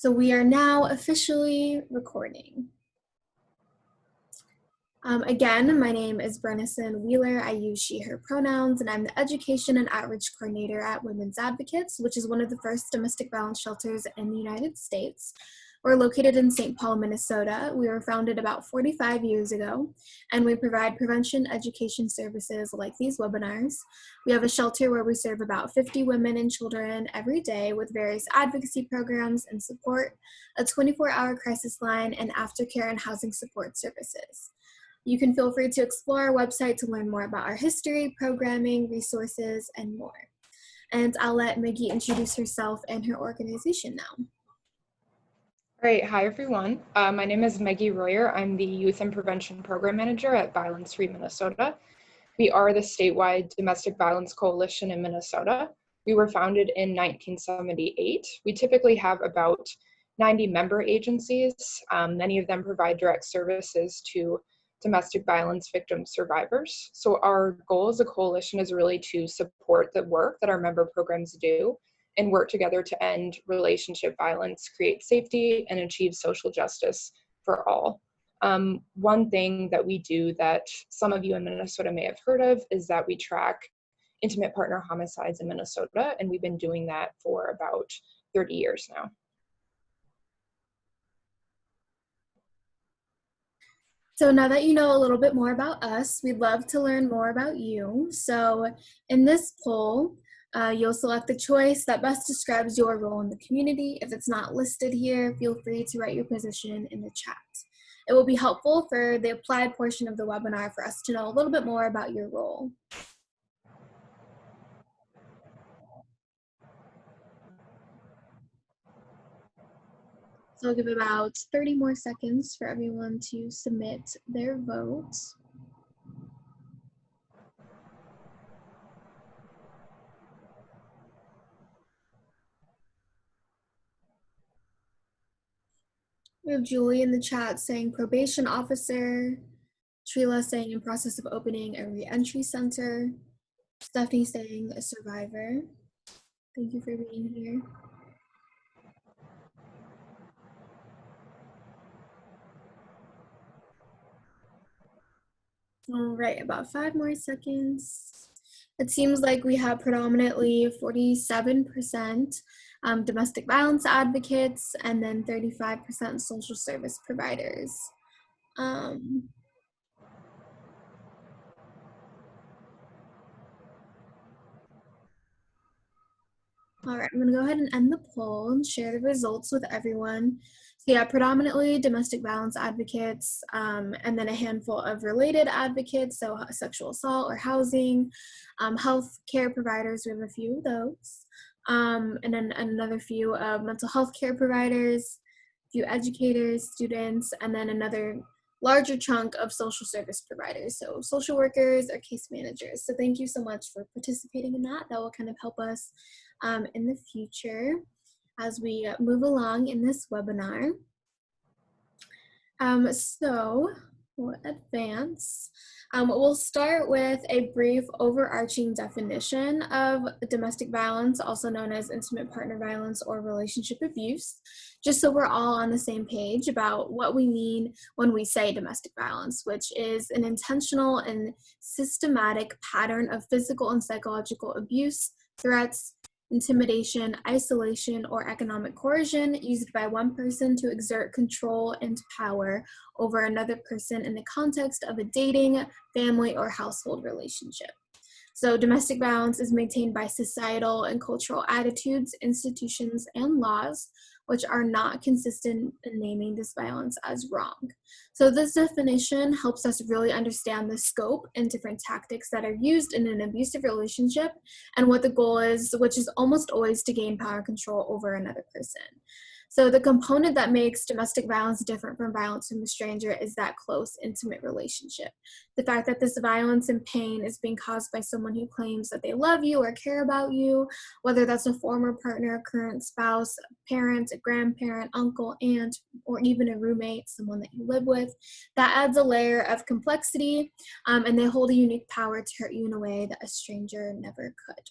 So we are now officially recording. Again, my name is Brennison Wheeler. I use she, her pronouns, and I'm the Education and Outreach Coordinator at Women's Advocates, which is one of the first domestic violence shelters in the United States. We're located in St. Paul, Minnesota. We were founded about 45 years ago, and we provide prevention education services like these webinars. We have a shelter where we serve about 50 women and children every day with various advocacy programs and support, a 24-hour crisis line, and aftercare and housing support services. You can feel free to explore our website to learn more about our history, programming, resources, and more. And I'll let Maggie introduce herself and her organization now. Great. Hi, everyone. My name is Maggie Royer. I'm the Youth and Prevention Program Manager at Violence Free Minnesota. We are the statewide domestic violence coalition in Minnesota. We were founded in 1978. We typically have about 90 member agencies. Many of them provide direct services to domestic violence victim survivors. So our goal as a coalition is really to support the work that our member programs do and work together to end relationship violence, create safety, and achieve social justice for all. One thing that we do that some of you in Minnesota may have heard of is that we track intimate partner homicides in Minnesota, and we've been doing that for about 30 years now. So now that you know a little bit more about us, we'd love to learn more about you. So in this poll, you'll select the choice that best describes your role in the community. If it's not listed here, feel free to write your position in the chat. It will be helpful for the applied portion of the webinar for us to know a little bit more about your role. So I'll give about 30 more seconds for everyone to submit their votes. We have Julie in the chat saying probation officer, Trila saying in process of opening a re-entry center, Stephanie saying a survivor. Thank you for being here. All right, about 5 more seconds. It seems like we have predominantly 47% domestic violence advocates and then 35% social service providers. All right, I'm gonna go ahead and end the poll and share the results with everyone. So yeah, predominantly domestic violence advocates, and then a handful of related advocates, so sexual assault or housing, health care providers, we have a few of those, and then another few of mental health care providers, a few educators, students, and then another larger chunk of social service providers, so social workers or case managers. So thank you so much for participating in that. That will kind of help us in the future as we move along in this webinar. So we'll advance. We'll start with a brief overarching definition of domestic violence, also known as intimate partner violence or relationship abuse, just so we're all on the same page about what we mean when we say domestic violence, which is an intentional and systematic pattern of physical and psychological abuse, threats, intimidation, isolation, or economic coercion used by one person to exert control and power over another person in the context of a dating, family, or household relationship. So domestic violence is maintained by societal and cultural attitudes, institutions, and laws, which are not consistent in naming this violence as wrong. So this definition helps us really understand the scope and different tactics that are used in an abusive relationship and what the goal is, which is almost always to gain power and control over another person. So the component that makes domestic violence different from violence from a stranger is that close, intimate relationship. The fact that this violence and pain is being caused by someone who claims that they love you or care about you, whether that's a former partner, current spouse, parent, a grandparent, uncle, aunt, or even a roommate, someone that you live with, that adds a layer of complexity, and they hold a unique power to hurt you in a way that a stranger never could.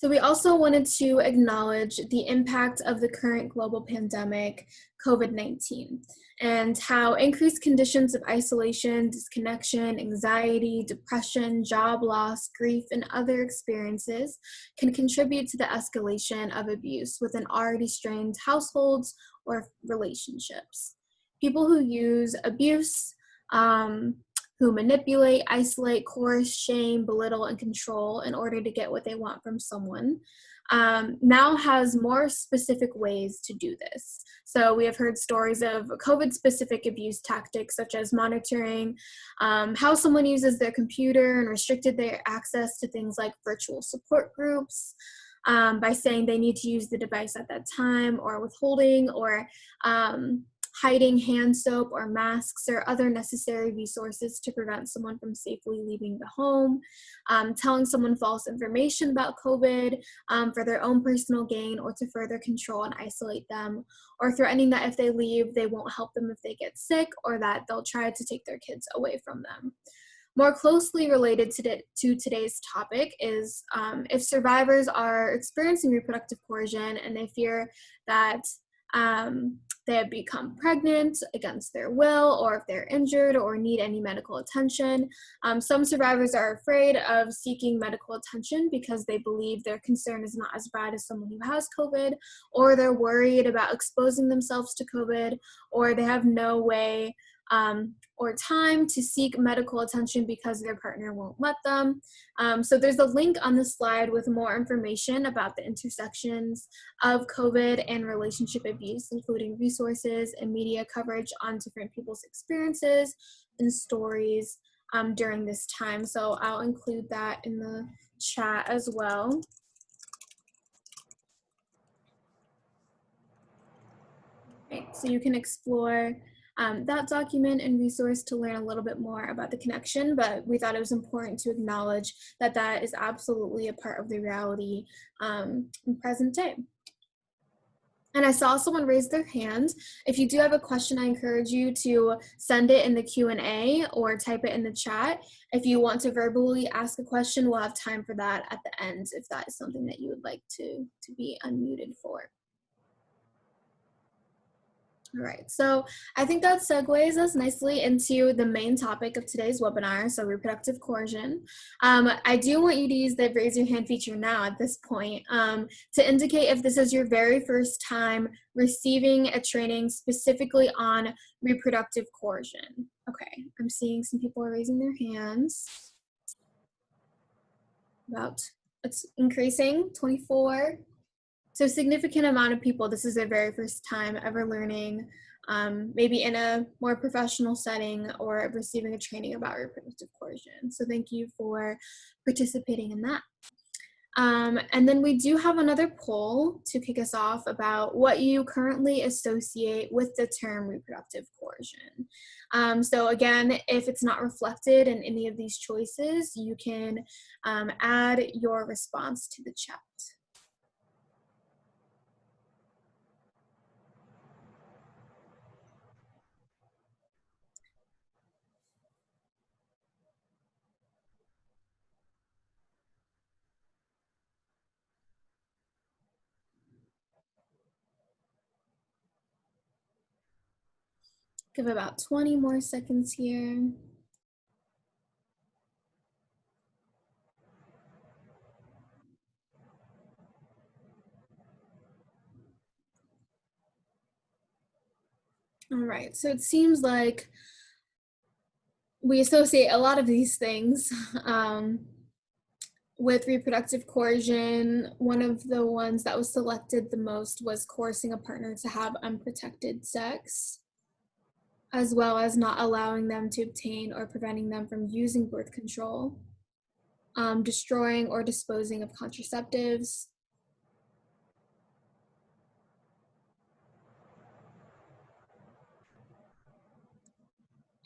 So we also wanted to acknowledge the impact of the current global pandemic, COVID-19, and how increased conditions of isolation, disconnection, anxiety, depression, job loss, grief, and other experiences can contribute to the escalation of abuse within already strained households or relationships. People who use abuse, who manipulate, isolate, coerce, shame, belittle, and control in order to get what they want from someone, now has more specific ways to do this. So we have heard stories of COVID-specific abuse tactics, such as monitoring how someone uses their computer and restricted their access to things like virtual support groups, by saying they need to use the device at that time, or withholding, or hiding hand soap or masks or other necessary resources to prevent someone from safely leaving the home, telling someone false information about COVID for their own personal gain or to further control and isolate them, or threatening that if they leave, they won't help them if they get sick, or that they'll try to take their kids away from them. More closely related to today's topic is if survivors are experiencing reproductive coercion and they fear that they have become pregnant against their will, or if they're injured or need any medical attention. Some survivors are afraid of seeking medical attention because they believe their concern is not as bad as someone who has COVID, or they're worried about exposing themselves to COVID, or they have no way or time to seek medical attention because their partner won't let them. So there's a link on the slide with more information about the intersections of COVID and relationship abuse, including resources and media coverage on different people's experiences and stories during this time. So I'll include that in the chat as well. Right, so you can explore that document and resource to learn a little bit more about the connection, but we thought it was important to acknowledge that that is absolutely a part of the reality in present day. And I saw someone raise their hand. If you do have a question, I encourage you to send it in the Q&A or type it in the chat. If you want to verbally ask a question, we'll have time for that at the end if that is something that you would like to be unmuted for. All right, so I think that segues us nicely into the main topic of today's webinar, so reproductive coercion. I do want you to use the raise your hand feature now at this point to indicate if this is your very first time receiving a training specifically on reproductive coercion. Okay, I'm seeing some people are raising their hands. It's increasing, 24. So a significant amount of people, this is their very first time ever learning, maybe in a more professional setting or receiving a training about reproductive coercion. So thank you for participating in that. And then we do have another poll to kick us off about what you currently associate with the term reproductive coercion. So again, if it's not reflected in any of these choices, you can add your response to the chat. Give about 20 more seconds here. All right, so it seems like we associate a lot of these things with reproductive coercion. One of the ones that was selected the most was coercing a partner to have unprotected sex, as well as not allowing them to obtain or preventing them from using birth control, destroying or disposing of contraceptives,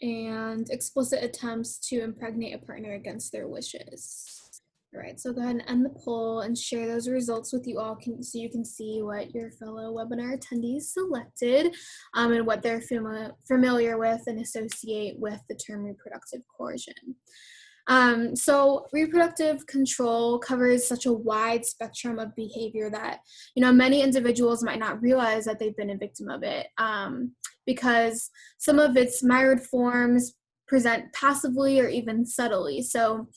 and explicit attempts to impregnate a partner against their wishes. All right, so go ahead and end the poll and share those results with you all so you can see what your fellow webinar attendees selected and what they're familiar with and associate with the term reproductive coercion. So reproductive control covers such a wide spectrum of behavior that, many individuals might not realize that they've been a victim of it, because some of its myriad forms present passively or even subtly. So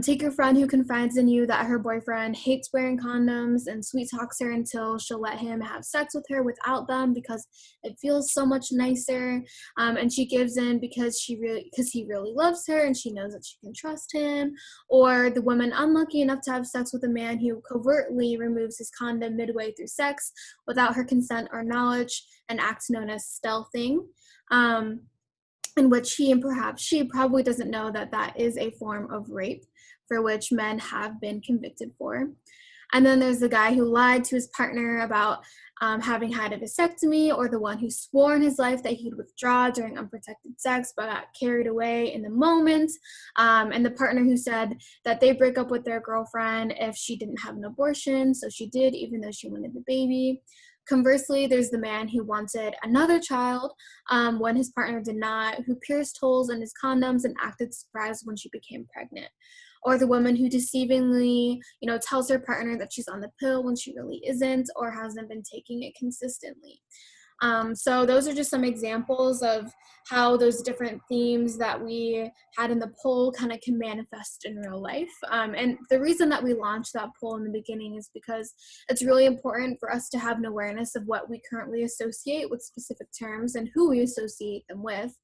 take your friend who confides in you that her boyfriend hates wearing condoms and sweet talks her until she'll let him have sex with her without them because it feels so much nicer. And she gives in because he really loves her and she knows that she can trust him. Or the woman unlucky enough to have sex with a man who covertly removes his condom midway through sex without her consent or knowledge, an act known as stealthing. In which he and perhaps she probably doesn't know that that is a form of rape for which men have been convicted for. And then there's the guy who lied to his partner about having had a vasectomy, or the one who swore in his life that he'd withdraw during unprotected sex but got carried away in the moment, and the partner who said that they break up with their girlfriend if she didn't have an abortion, so she did even though she wanted the baby. Conversely, there's the man who wanted another child when his partner did not, who pierced holes in his condoms and acted surprised when she became pregnant. Or the woman who deceivingly, tells her partner that she's on the pill when she really isn't or hasn't been taking it consistently. So those are just some examples of how those different themes that we had in the poll kind of can manifest in real life. And the reason that we launched that poll in the beginning is because it's really important for us to have an awareness of what we currently associate with specific terms and who we associate them with.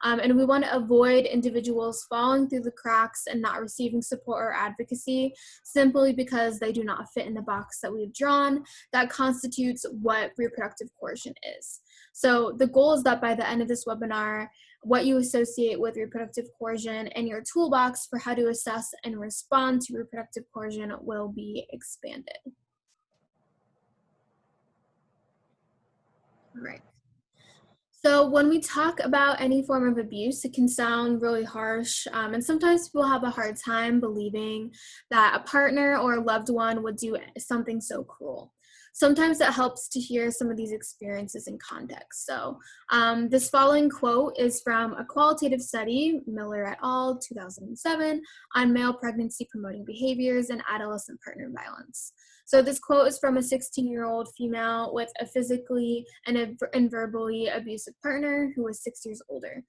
And we want to avoid individuals falling through the cracks and not receiving support or advocacy simply because they do not fit in the box that we've drawn that constitutes what reproductive coercion is. So the goal is that by the end of this webinar, what you associate with reproductive coercion and your toolbox for how to assess and respond to reproductive coercion will be expanded. All right. So when we talk about any form of abuse, it can sound really harsh, and sometimes people have a hard time believing that a partner or a loved one would do something so cruel. Sometimes it helps to hear some of these experiences in context. So this following quote is from a qualitative study, Miller et al., 2007, on male pregnancy promoting behaviors and adolescent partner violence. So this quote is from a 16-year-old female with a physically and verbally abusive partner who was 6 years older.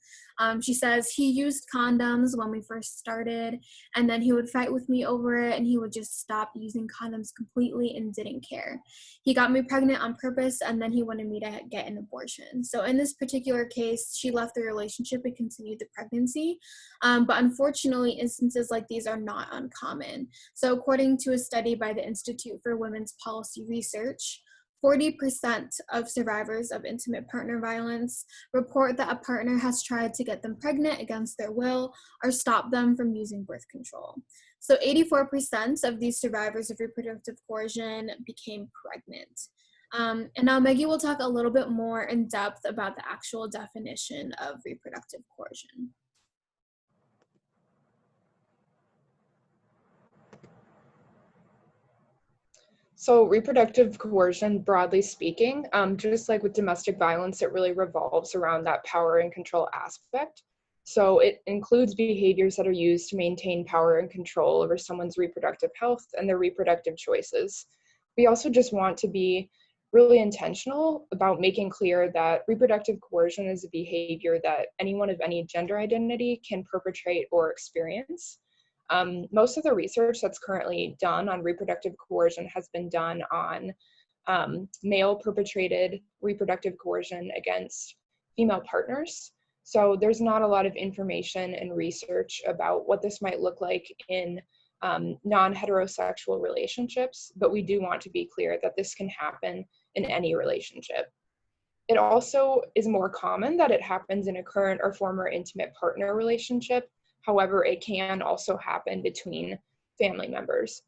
She says, he used condoms when we first started, and then he would fight with me over it, and he would just stop using condoms completely and didn't care. He got me pregnant on purpose, and then he wanted me to get an abortion. So in this particular case, she left the relationship and continued the pregnancy. But unfortunately, instances like these are not uncommon. So according to a study by the Institute for Women's Policy Research, 40% of survivors of intimate partner violence report that a partner has tried to get them pregnant against their will or stop them from using birth control. So 84% of these survivors of reproductive coercion became pregnant. And now Maggie will talk a little bit more in depth about the actual definition of reproductive coercion. So reproductive coercion, broadly speaking, just like with domestic violence, it really revolves around that power and control aspect. So it includes behaviors that are used to maintain power and control over someone's reproductive health and their reproductive choices. We also just want to be really intentional about making clear that reproductive coercion is a behavior that anyone of any gender identity can perpetrate or experience. Most of the research that's currently done on reproductive coercion has been done on male perpetrated reproductive coercion against female partners. So there's not a lot of information and research about what this might look like in non-heterosexual relationships, but we do want to be clear that this can happen in any relationship. It also is more common that it happens in a current or former intimate partner relationship. However, it can also happen between family members.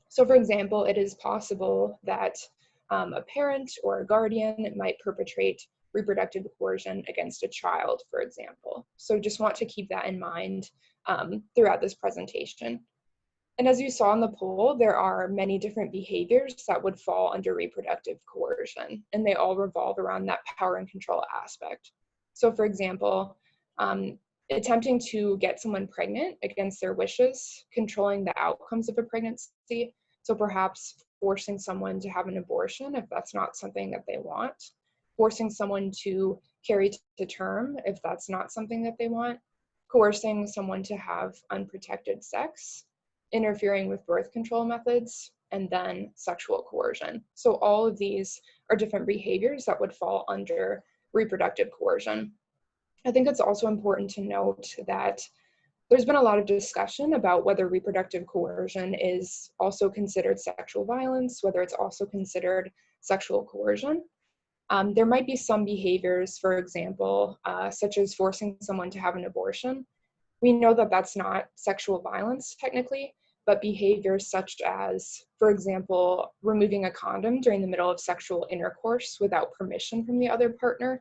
So for example, it is possible that a parent or a guardian might perpetrate reproductive coercion against a child, for example. So just want to keep that in mind throughout this presentation. And as you saw in the poll, there are many different behaviors that would fall under reproductive coercion, and they all revolve around that power and control aspect. So for example, attempting to get someone pregnant against their wishes, controlling the outcomes of a pregnancy. So perhaps forcing someone to have an abortion if that's not something that they want, forcing someone to carry to term if that's not something that they want, coercing someone to have unprotected sex, interfering with birth control methods, and then sexual coercion. So all of these are different behaviors that would fall under reproductive coercion. I think it's also important to note that there's been a lot of discussion about whether reproductive coercion is also considered sexual violence, whether it's also considered sexual coercion. There might be some behaviors, for example, such as forcing someone to have an abortion. We know that that's not sexual violence technically, but behaviors such as, for example, removing a condom during the middle of sexual intercourse without permission from the other partner,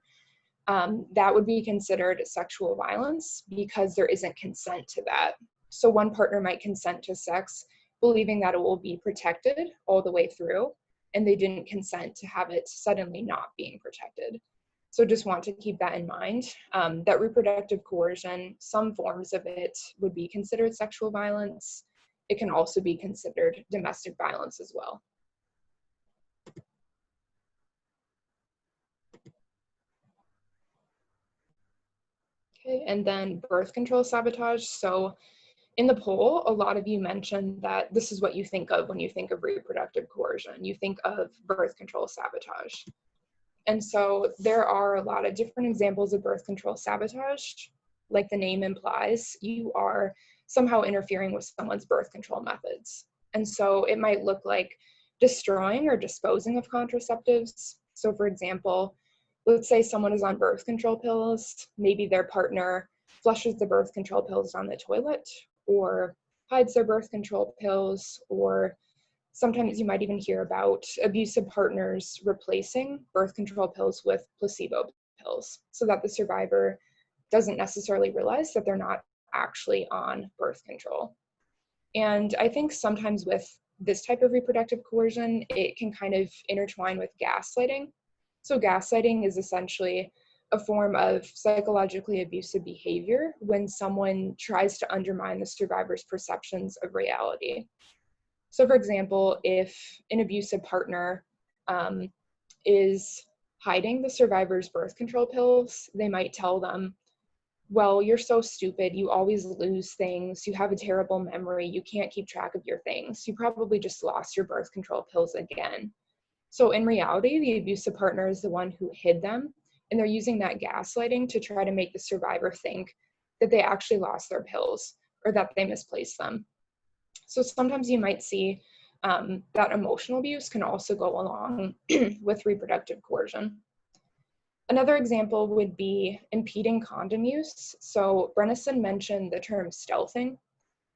that would be considered sexual violence because there isn't consent to that. So one partner might consent to sex, believing that it will be protected all the way through, and they didn't consent to have it suddenly not being protected. So just want to keep that in mind, that reproductive coercion, some forms of it would be considered sexual violence. It can also be considered domestic violence as well. Okay, and then birth control sabotage. So in the poll, a lot of you mentioned that this is what you think of when you think of reproductive coercion. You think of birth control sabotage. And so there are a lot of different examples of birth control sabotage. Like the name implies, you are somehow interfering with someone's birth control methods. And so it might look like destroying or disposing of contraceptives. So for example, let's say someone is on birth control pills, maybe their partner flushes the birth control pills down the toilet or hides their birth control pills, or sometimes you might even hear about abusive partners replacing birth control pills with placebo pills so that the survivor doesn't necessarily realize that they're not actually on birth control. And I think sometimes with this type of reproductive coercion, it can kind of intertwine with gaslighting. So gaslighting is essentially a form of psychologically abusive behavior when someone tries to undermine the survivor's perceptions of reality. So for example, if an abusive partner is hiding the survivor's birth control pills, they might tell them, well, you're so stupid, you always lose things, you have a terrible memory, you can't keep track of your things, you probably just lost your birth control pills again. So in reality, the abusive partner is the one who hid them, and they're using that gaslighting to try to make the survivor think that they actually lost their pills or that they misplaced them. So sometimes you might see that emotional abuse can also go along with reproductive coercion. Another example would be impeding condom use. So Brennison mentioned the term stealthing.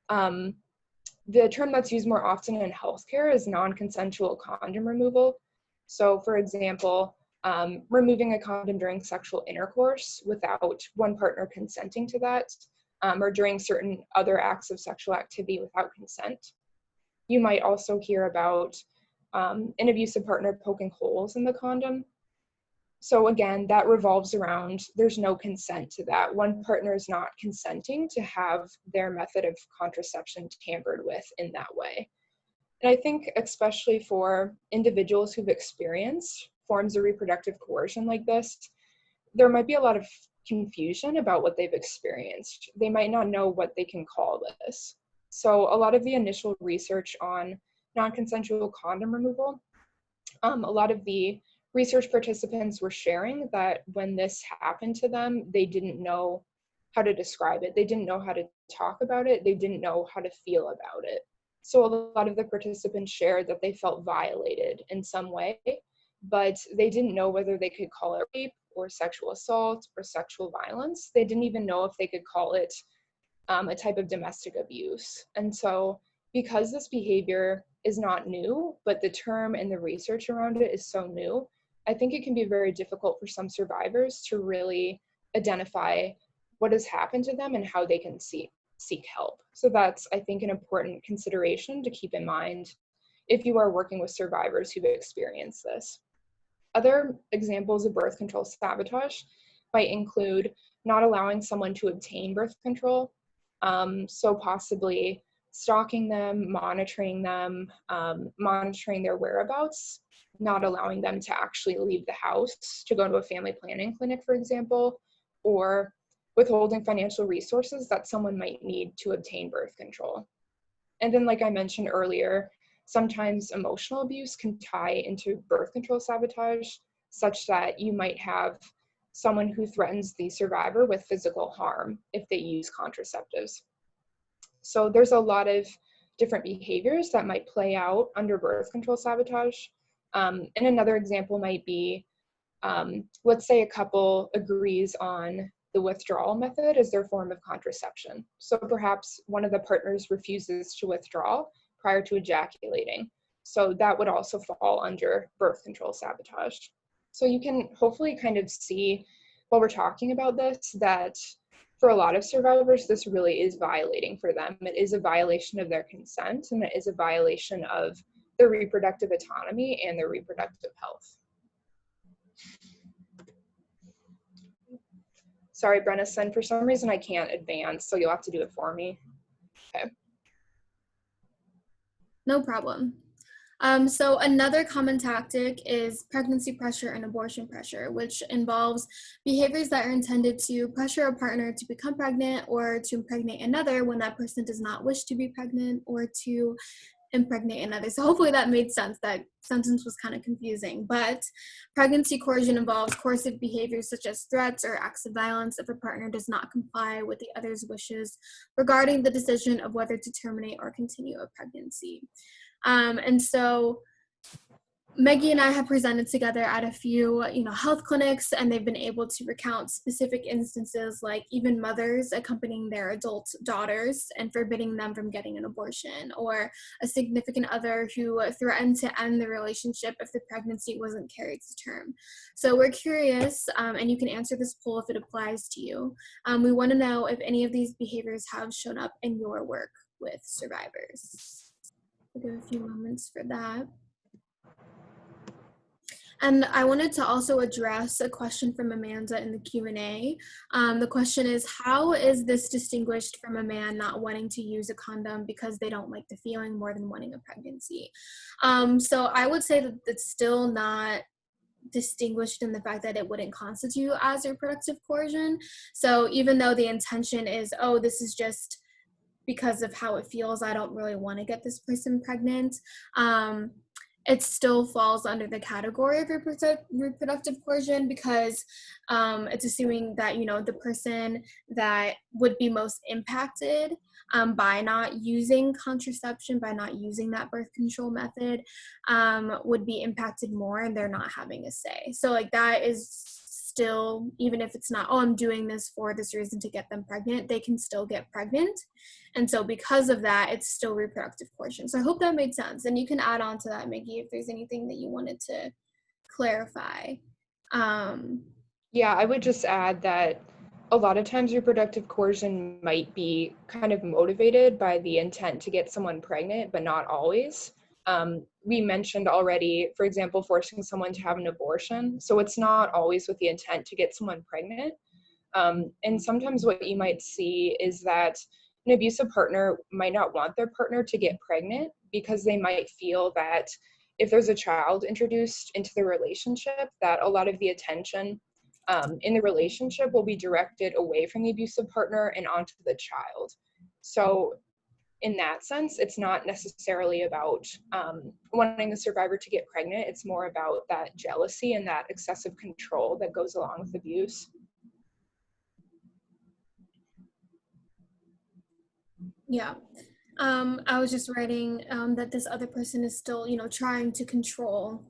The term that's used more often in healthcare is non-consensual condom removal. So for example, removing a condom during sexual intercourse without one partner consenting to that, or during certain other acts of sexual activity without consent. You might also hear about an abusive partner poking holes in the condom. So again, that revolves around there's no consent to that. One partner is not consenting to have their method of contraception tampered with in that way. And I think especially for individuals who've experienced forms of reproductive coercion like this, there might be a lot of confusion about what they've experienced. They might not know what they can call this. So a lot of the initial research on non-consensual condom removal, a lot of the research participants were sharing that when this happened to them, they didn't know how to describe it. They didn't know how to talk about it. They didn't know how to feel about it. So a lot of the participants shared that they felt violated in some way, but they didn't know whether they could call it rape or sexual assault or sexual violence. They didn't even know if they could call it a type of domestic abuse. And so because this behavior is not new, but the term and the research around it is so new, I think it can be very difficult for some survivors to really identify what has happened to them and how they can seek help. So that's, I think, an important consideration to keep in mind if you are working with survivors who've experienced this. Other examples of birth control sabotage might include not allowing someone to obtain birth control. So possibly stalking them, monitoring their whereabouts, not allowing them to actually leave the house to go to a family planning clinic, for example, or withholding financial resources that someone might need to obtain birth control. And then, like I mentioned earlier, sometimes emotional abuse can tie into birth control sabotage, such that you might have someone who threatens the survivor with physical harm if they use contraceptives. So there's a lot of different behaviors that might play out under birth control sabotage. And another example might be, let's say a couple agrees on the withdrawal method as their form of contraception. So perhaps one of the partners refuses to withdraw prior to ejaculating. So that would also fall under birth control sabotage. So you can hopefully kind of see while we're talking about this that for a lot of survivors, this really is violating for them. It is a violation of their consent, and it is a violation of their reproductive autonomy and their reproductive health. Sorry, Brennison, for some reason I can't advance, so you'll have to do it for me. Okay. No problem. So another common tactic is pregnancy pressure and abortion pressure, which involves behaviors that are intended to pressure a partner to become pregnant or to impregnate another when that person does not wish to be pregnant, or to impregnate another. So hopefully that made sense. That sentence was kind of confusing. But pregnancy coercion involves coercive behaviors such as threats or acts of violence if a partner does not comply with the other's wishes regarding the decision of whether to terminate or continue a pregnancy. And so Maggie and I have presented together at a few, health clinics, and they've been able to recount specific instances, like even mothers accompanying their adult daughters and forbidding them from getting an abortion, or a significant other who threatened to end the relationship if the pregnancy wasn't carried to term. So we're curious, and you can answer this poll if it applies to you. We want to know if any of these behaviors have shown up in your work with survivors. We'll give a few moments for that. And I wanted to also address a question from Amanda in the Q&A. The question is, how is this distinguished from a man not wanting to use a condom because they don't like the feeling more than wanting a pregnancy? So I would say that it's still not distinguished in the fact that it wouldn't constitute as reproductive coercion. So even though the intention is, oh, this is just because of how it feels, I don't really want to get this person pregnant, it still falls under the category of reproductive coercion, because it's assuming that, the person that would be most impacted by not using contraception, by not using that birth control method, would be impacted more, and they're not having a say. So like that is still, even if it's not, oh, I'm doing this for this reason to get them pregnant, they can still get pregnant. And so because of that, it's still reproductive coercion. So I hope that made sense. And you can add on to that, Maggie, if there's anything that you wanted to clarify. Yeah, I would just add that a lot of times reproductive coercion might be kind of motivated by the intent to get someone pregnant, but not always. We mentioned already, for example, forcing someone to have an abortion. So it's not always with the intent to get someone pregnant. And sometimes what you might see is that an abusive partner might not want their partner to get pregnant because they might feel that if there's a child introduced into the relationship, that a lot of the attention in the relationship will be directed away from the abusive partner and onto the child. So in that sense, it's not necessarily about wanting the survivor to get pregnant. It's more about that jealousy and that excessive control that goes along with abuse. Yeah. I was just writing that this other person is still, trying to control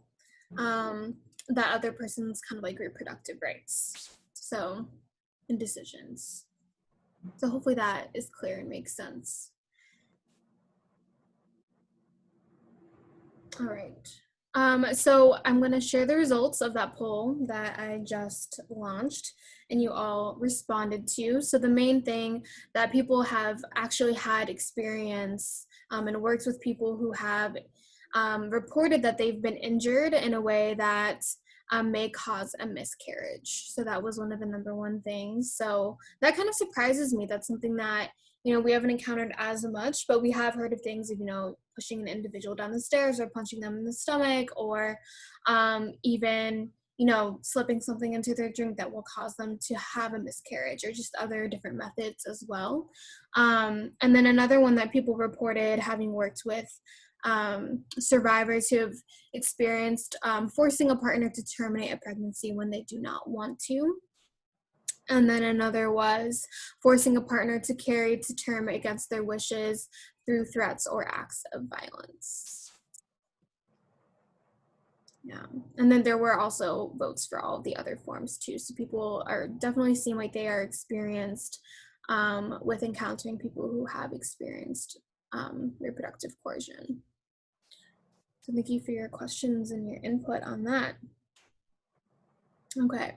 that other person's kind of like reproductive rights. So, and decisions. So hopefully that is clear and makes sense. All right. So I'm going to share the results of that poll that I just launched and you all responded to. So the main thing that people have actually had experience and worked with people who have reported that they've been injured in a way that may cause a miscarriage. So that was one of the number one things. So that kind of surprises me. That's something that, we haven't encountered as much, but we have heard of things of, pushing an individual down the stairs or punching them in the stomach, or even, slipping something into their drink that will cause them to have a miscarriage, or just other different methods as well. And then another one that people reported, having worked with survivors who have experienced forcing a partner to terminate a pregnancy when they do not want to. And then another was forcing a partner to carry to term against their wishes through threats or acts of violence. Yeah. And then there were also votes for all of the other forms too. So people are definitely seem like they are experienced with encountering people who have experienced reproductive coercion. So thank you for your questions and your input on that. Okay.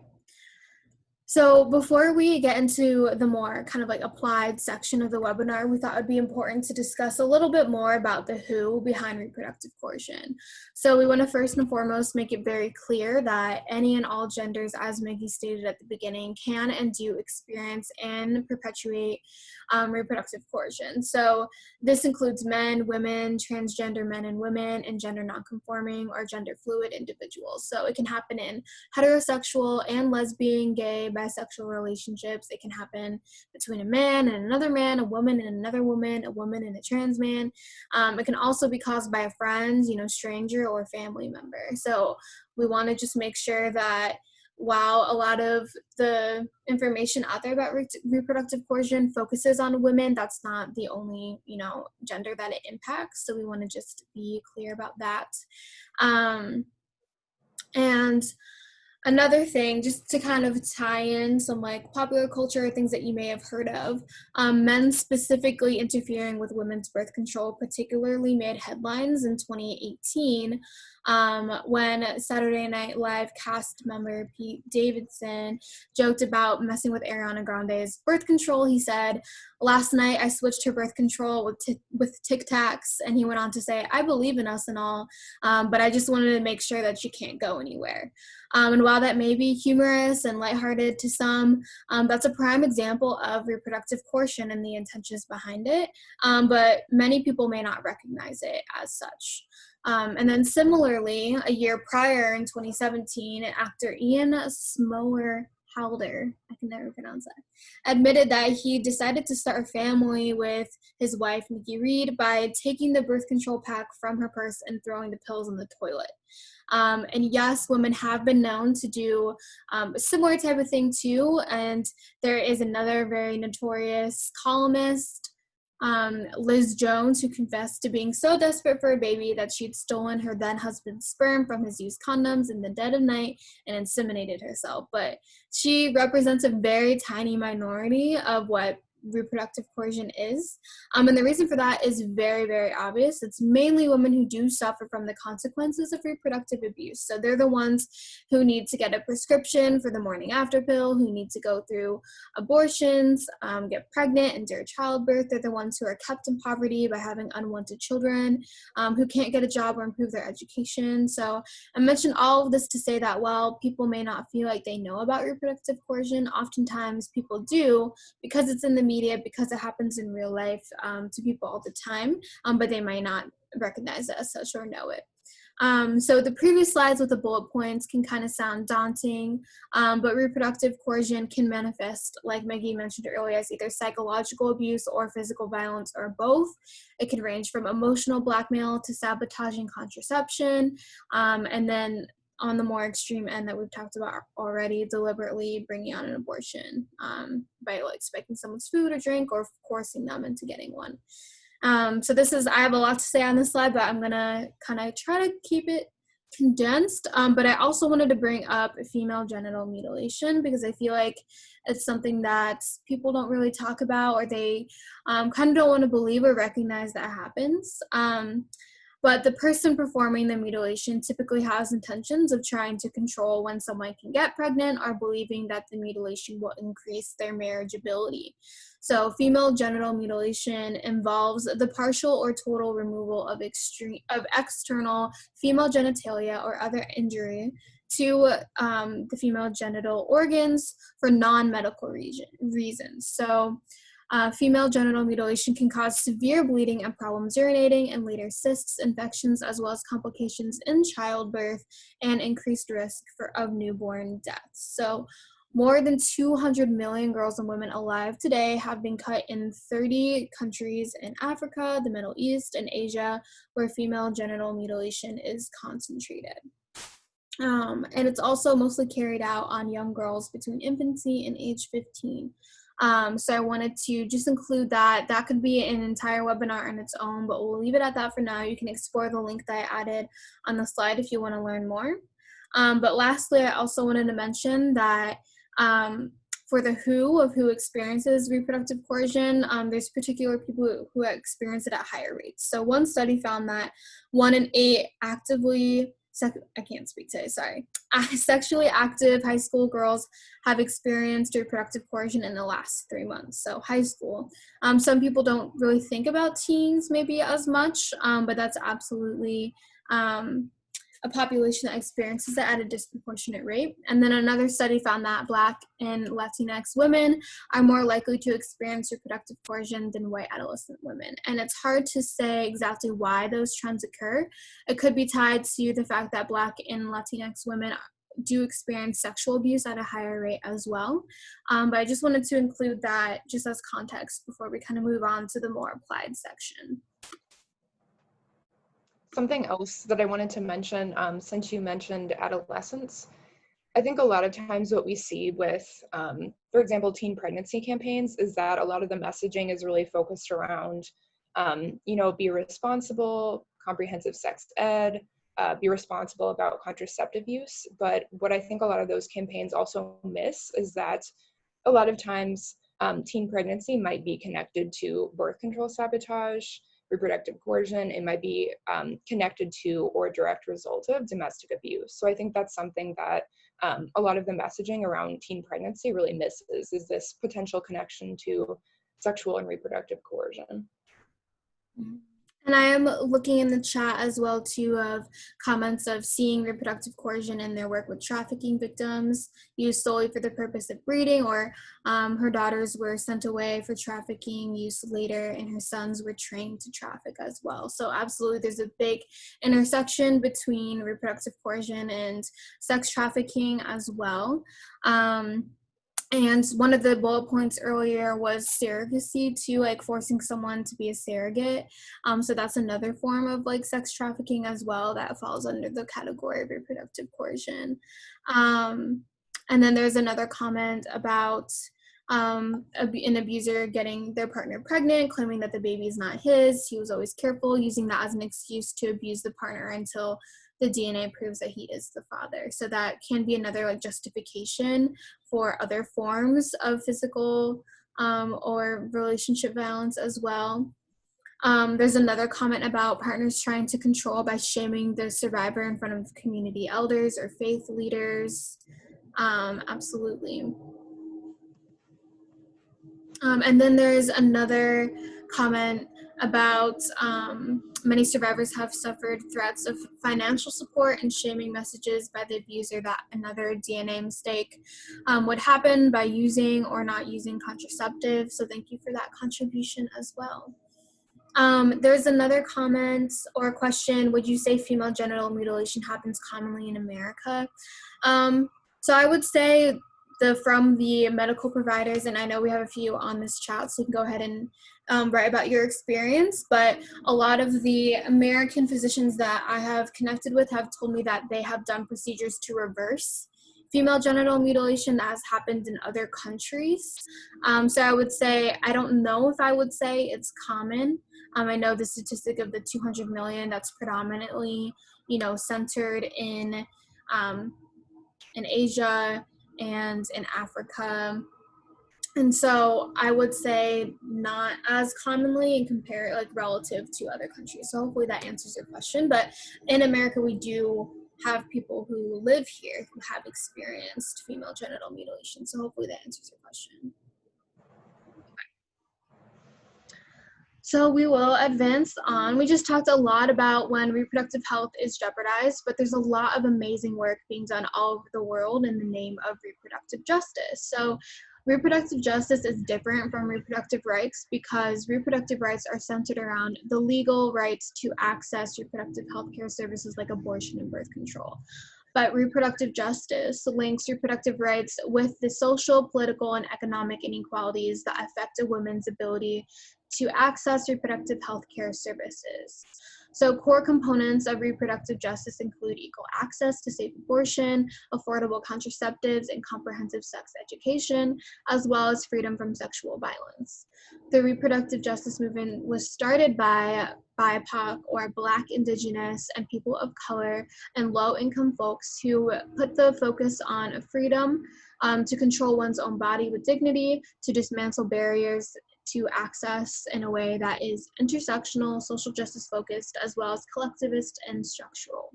So before we get into the more kind of like applied section of the webinar, we thought it would be important to discuss a little bit more about the who behind reproductive coercion. So we want to first and foremost make it very clear that any and all genders, as Maggie stated at the beginning, can and do experience and perpetuate reproductive coercion. So this includes men, women, transgender men and women, and gender nonconforming or gender fluid individuals. So it can happen in heterosexual and lesbian, gay, bisexual relationships. It can happen between a man and another man, a woman and another woman, a woman and a trans man. It can also be caused by a friend, stranger, or family member. So we want to just make sure that while a lot of the information out there about reproductive coercion focuses on women, that's not the only, gender that it impacts. So we want to just be clear about that. And another thing, just to kind of tie in some like popular culture, things that you may have heard of, men specifically interfering with women's birth control particularly made headlines in 2018 when Saturday Night Live cast member Pete Davidson joked about messing with Ariana Grande's birth control. He said, "Last night I switched her birth control with Tic Tacs," and he went on to say, "I believe in us and all, but I just wanted to make sure that she can't go anywhere." And while that may be humorous and lighthearted to some, that's a prime example of reproductive coercion and the intentions behind it, but many people may not recognize it as such. And then similarly, a year prior in 2017, actor Ian Smower-Halder, I can never pronounce that, admitted that he decided to start a family with his wife, Nikki Reed, by taking the birth control pack from her purse and throwing the pills in the toilet. And yes, women have been known to do a similar type of thing too. And there is another very notorious columnist, Liz Jones, who confessed to being so desperate for a baby that she'd stolen her then husband's sperm from his used condoms in the dead of night and inseminated herself. But she represents a very tiny minority of what reproductive coercion is. And the reason for that is very, very obvious. It's mainly women who do suffer from the consequences of reproductive abuse. So they're the ones who need to get a prescription for the morning after pill, who need to go through abortions, get pregnant, endure childbirth. They're the ones who are kept in poverty by having unwanted children, who can't get a job or improve their education. So I mentioned all of this to say that while people may not feel like they know about reproductive coercion, oftentimes people do, because it's in the media, because it happens in real life to people all the time, but they might not recognize it as such or know it. So the previous slides with the bullet points can kind of sound daunting, but reproductive coercion can manifest, like Maggie mentioned earlier, as either psychological abuse or physical violence or both. It can range from emotional blackmail to sabotaging contraception, and then on the more extreme end that we've talked about already, deliberately bringing on an abortion by like spiking someone's food or drink or forcing them into getting one. So I have a lot to say on this slide, but I'm gonna kind of try to keep it condensed. But I also wanted to bring up female genital mutilation because I feel like it's something that people don't really talk about, or they kind of don't want to believe or recognize that happens. but the person performing the mutilation typically has intentions of trying to control when someone can get pregnant or believing that the mutilation will increase their marriageability. So female genital mutilation involves the partial or total removal of external female genitalia or other injury to the female genital organs for non-medical reasons. So female genital mutilation can cause severe bleeding and problems urinating, and later cysts, infections, as well as complications in childbirth and increased risk of newborn deaths. So more than 200 million girls and women alive today have been cut in 30 countries in Africa, the Middle East, and Asia, where female genital mutilation is concentrated. And it's also mostly carried out on young girls between infancy and age 15. So I wanted to just include that. That could be an entire webinar on its own, but we'll leave it at that for now. You can explore the link that I added on the slide if you want to learn more. But lastly, I also wanted to mention that for the who experiences reproductive coercion, there's particular people who experience it at higher rates. So one study found that 1 in 8 sexually active high school girls have experienced reproductive coercion in the last 3 months. So high school. Some people don't really think about teens maybe as much, but that's absolutely a population that experiences it at a disproportionate rate. And then another study found that Black and Latinx women are more likely to experience reproductive coercion than white adolescent women. And it's hard to say exactly why those trends occur. It could be tied to the fact that Black and Latinx women do experience sexual abuse at a higher rate as well. But I just wanted to include that just as context before we kind of move on to the more applied section. Something else that I wanted to mention, since you mentioned adolescence, I think a lot of times what we see with, for example, teen pregnancy campaigns is that a lot of the messaging is really focused around, be responsible, comprehensive sex ed, be responsible about contraceptive use. But what I think a lot of those campaigns also miss is that a lot of times teen pregnancy might be connected to birth control sabotage, reproductive coercion. It might be connected to or a direct result of domestic abuse. So I think that's something that a lot of the messaging around teen pregnancy really misses, is this potential connection to sexual and reproductive coercion. And I am looking in the chat as well too of comments of seeing reproductive coercion in their work with trafficking victims used solely for the purpose of breeding, or her daughters were sent away for trafficking use later and her sons were trained to traffic as well. So absolutely there's a big intersection between reproductive coercion and sex trafficking as well. And one of the bullet points earlier was surrogacy too, like forcing someone to be a surrogate. So that's another form of like sex trafficking as well that falls under the category of reproductive coercion. And then there's another comment about an abuser getting their partner pregnant, claiming that the baby is not his. He was always careful, using that as an excuse to abuse the partner until the DNA proves that he is the father. So that can be another like justification for other forms of physical or relationship violence as well. There's another comment about partners trying to control by shaming the survivor in front of community elders or faith leaders. Absolutely. And then there's another comment about many survivors have suffered threats of financial support and shaming messages by the abuser that another DNA mistake would happen by using or not using contraceptives. So thank you for that contribution as well. There's another comment or question: would you say female genital mutilation happens commonly in America? So I would say from the medical providers, and I know we have a few on this chat, so you can go ahead and write about your experience, but a lot of the American physicians that I have connected with have told me that they have done procedures to reverse female genital mutilation that has happened in other countries. So I would say, I don't know if I would say it's common. I know the statistic of the 200 million, that's predominantly, centered in Asia and in Africa. And so I would say not as commonly and compare like relative to other countries. So hopefully that answers your question. But in America, we do have people who live here who have experienced female genital mutilation. So hopefully that answers your question. So we will advance on. We just talked a lot about when reproductive health is jeopardized, but there's a lot of amazing work being done all over the world in the name of reproductive justice. So reproductive justice is different from reproductive rights because reproductive rights are centered around the legal rights to access reproductive health care services like abortion and birth control. But reproductive justice links reproductive rights with the social, political, and economic inequalities that affect a woman's ability to access reproductive health care services. So core components of reproductive justice include equal access to safe abortion, affordable contraceptives, and comprehensive sex education, as well as freedom from sexual violence. The reproductive justice movement was started by BIPOC or Black, Indigenous, and people of color and low-income folks who put the focus on freedom to control one's own body with dignity, to dismantle barriers to access in a way that is intersectional, social justice focused, as well as collectivist and structural.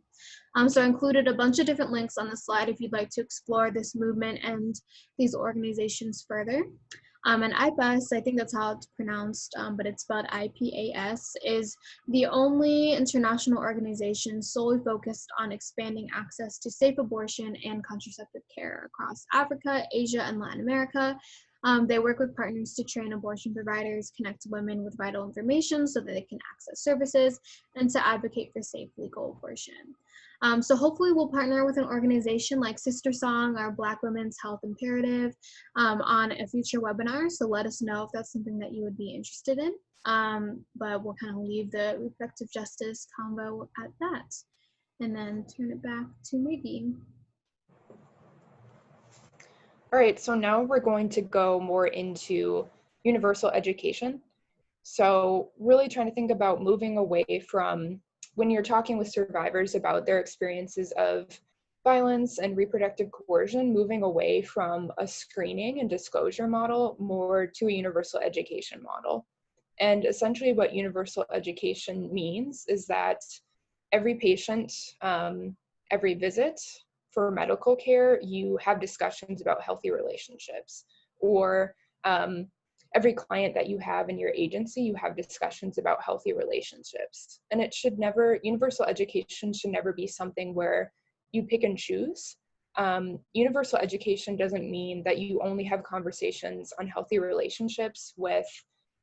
So I included a bunch of different links on the slide if you'd like to explore this movement and these organizations further. And IPAS, I think that's how it's pronounced, but it's spelled IPAS, is the only international organization solely focused on expanding access to safe abortion and contraceptive care across Africa, Asia, and Latin America. They work with partners to train abortion providers, connect women with vital information so that they can access services, and to advocate for safe legal abortion. So hopefully we'll partner with an organization like Sister Song or Black Women's Health Imperative on a future webinar. So let us know if that's something that you would be interested in. But we'll kind of leave the reproductive justice combo at that and then turn it back to Maggie. All right, so now we're going to go more into universal education. So really trying to think about moving away from when you're talking with survivors about their experiences of violence and reproductive coercion, moving away from a screening and disclosure model more to a universal education model. And essentially what universal education means is that every patient, every visit, for medical care, you have discussions about healthy relationships, or every client that you have in your agency, you have discussions about healthy relationships. And it should never, universal education should never be something where you pick and choose. Universal education doesn't mean that you only have conversations on healthy relationships with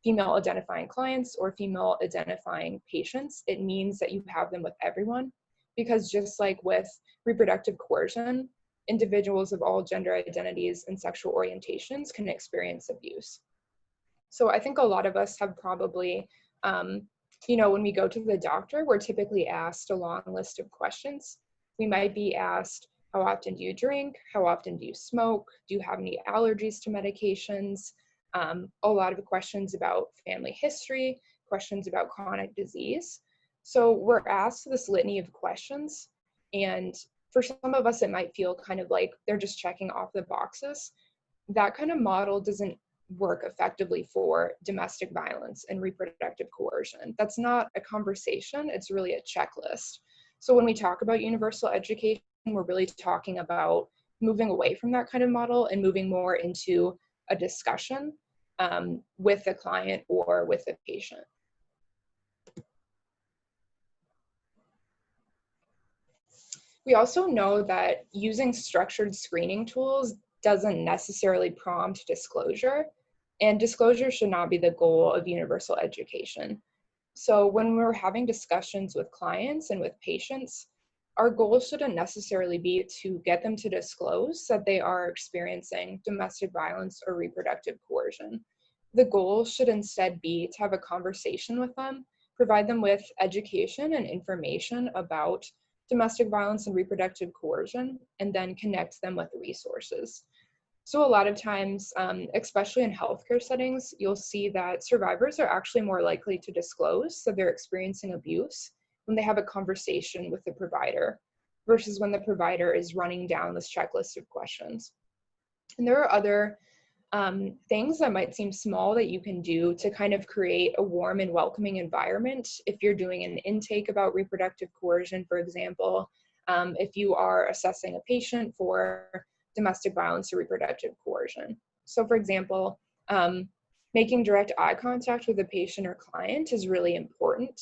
female identifying clients or female identifying patients. It means that you have them with everyone, because just like with reproductive coercion, individuals of all gender identities and sexual orientations can experience abuse. So I think a lot of us have probably, when we go to the doctor, we're typically asked a long list of questions. We might be asked, how often do you drink? How often do you smoke? Do you have any allergies to medications? A lot of questions about family history, questions about chronic disease. So we're asked this litany of questions, and for some of us, it might feel kind of like they're just checking off the boxes. That kind of model doesn't work effectively for domestic violence and reproductive coercion. That's not a conversation, it's really a checklist. So when we talk about universal education, we're really talking about moving away from that kind of model and moving more into a discussion with the client or with the patient. We also know that using structured screening tools doesn't necessarily prompt disclosure, and disclosure should not be the goal of universal education. So when we're having discussions with clients and with patients, our goal shouldn't necessarily be to get them to disclose that they are experiencing domestic violence or reproductive coercion. The goal should instead be to have a conversation with them, provide them with education and information about domestic violence and reproductive coercion, and then connect them with resources. So a lot of times, especially in healthcare settings, you'll see that survivors are actually more likely to disclose that they're experiencing abuse when they have a conversation with the provider versus when the provider is running down this checklist of questions. And there are other things that might seem small that you can do to kind of create a warm and welcoming environment. If you're doing an intake about reproductive coercion, for example, if you are assessing a patient for domestic violence or reproductive coercion. So for example, making direct eye contact with a patient or client is really important.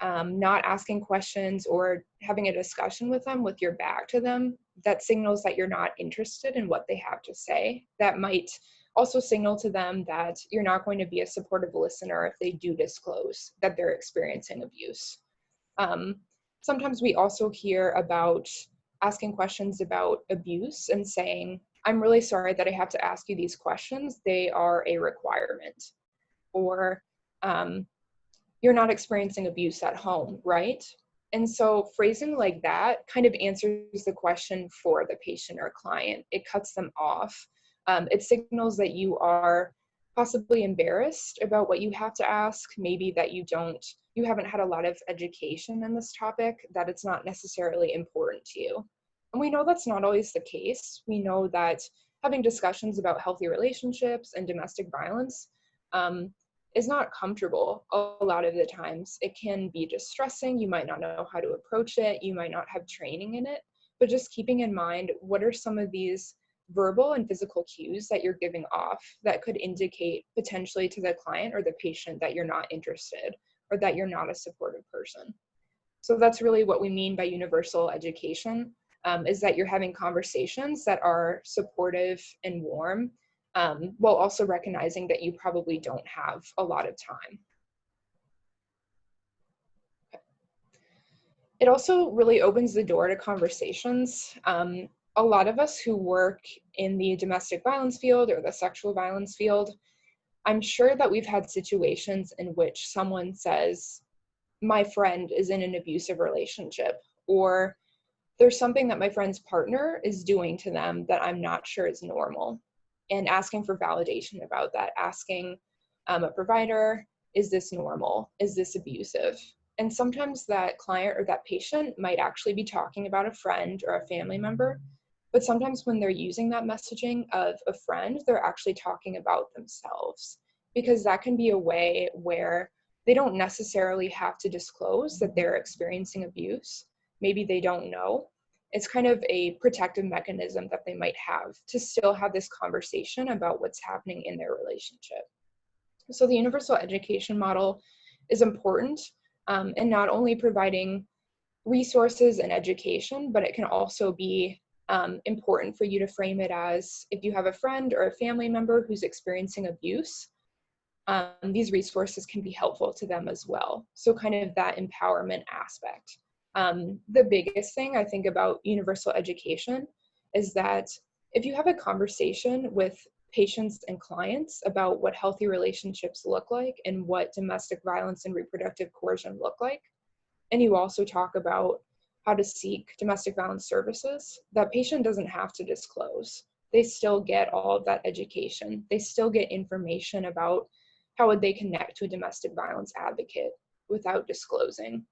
Not asking questions or having a discussion with them with your back to them, that signals that you're not interested in what they have to say. That might also signal to them that you're not going to be a supportive listener if they do disclose that they're experiencing abuse. Sometimes we also hear about asking questions about abuse and saying, I'm really sorry that I have to ask you these questions. They are a requirement. Or, you're not experiencing abuse at home, right? And so phrasing like that kind of answers the question for the patient or client. It cuts them off. It signals that you are possibly embarrassed about what you have to ask, maybe that you haven't had a lot of education in this topic, that it's not necessarily important to you. And we know that's not always the case. We know that having discussions about healthy relationships and domestic violence is not comfortable a lot of the times. It can be distressing. You might not know how to approach it. You might not have training in it. But just keeping in mind, what are some of these verbal and physical cues that you're giving off that could indicate potentially to the client or the patient that you're not interested or that you're not a supportive person? So that's really what we mean by universal education, is that you're having conversations that are supportive and warm, while also recognizing that you probably don't have a lot of time. It also really opens the door to conversations. A lot of us who work in the domestic violence field or the sexual violence field, I'm sure that we've had situations in which someone says, my friend is in an abusive relationship, or there's something that my friend's partner is doing to them that I'm not sure is normal, and asking for validation about that, asking a provider, is this normal? Is this abusive? And sometimes that client or that patient might actually be talking about a friend or a family member, but sometimes when they're using that messaging of a friend, they're actually talking about themselves, because that can be a way where they don't necessarily have to disclose that they're experiencing abuse. Maybe they don't know. It's kind of a protective mechanism that they might have to still have this conversation about what's happening in their relationship. So the universal education model is important, in not only providing resources and education, but it can also be important for you to frame it as, if you have a friend or a family member who's experiencing abuse, these resources can be helpful to them as well. So kind of that empowerment aspect. The biggest thing I think about universal education is that if you have a conversation with patients and clients about what healthy relationships look like and what domestic violence and reproductive coercion look like, and you also talk about how to seek domestic violence services, that patient doesn't have to disclose. They still get all of that education. They still get information about how would they connect to a domestic violence advocate without disclosing.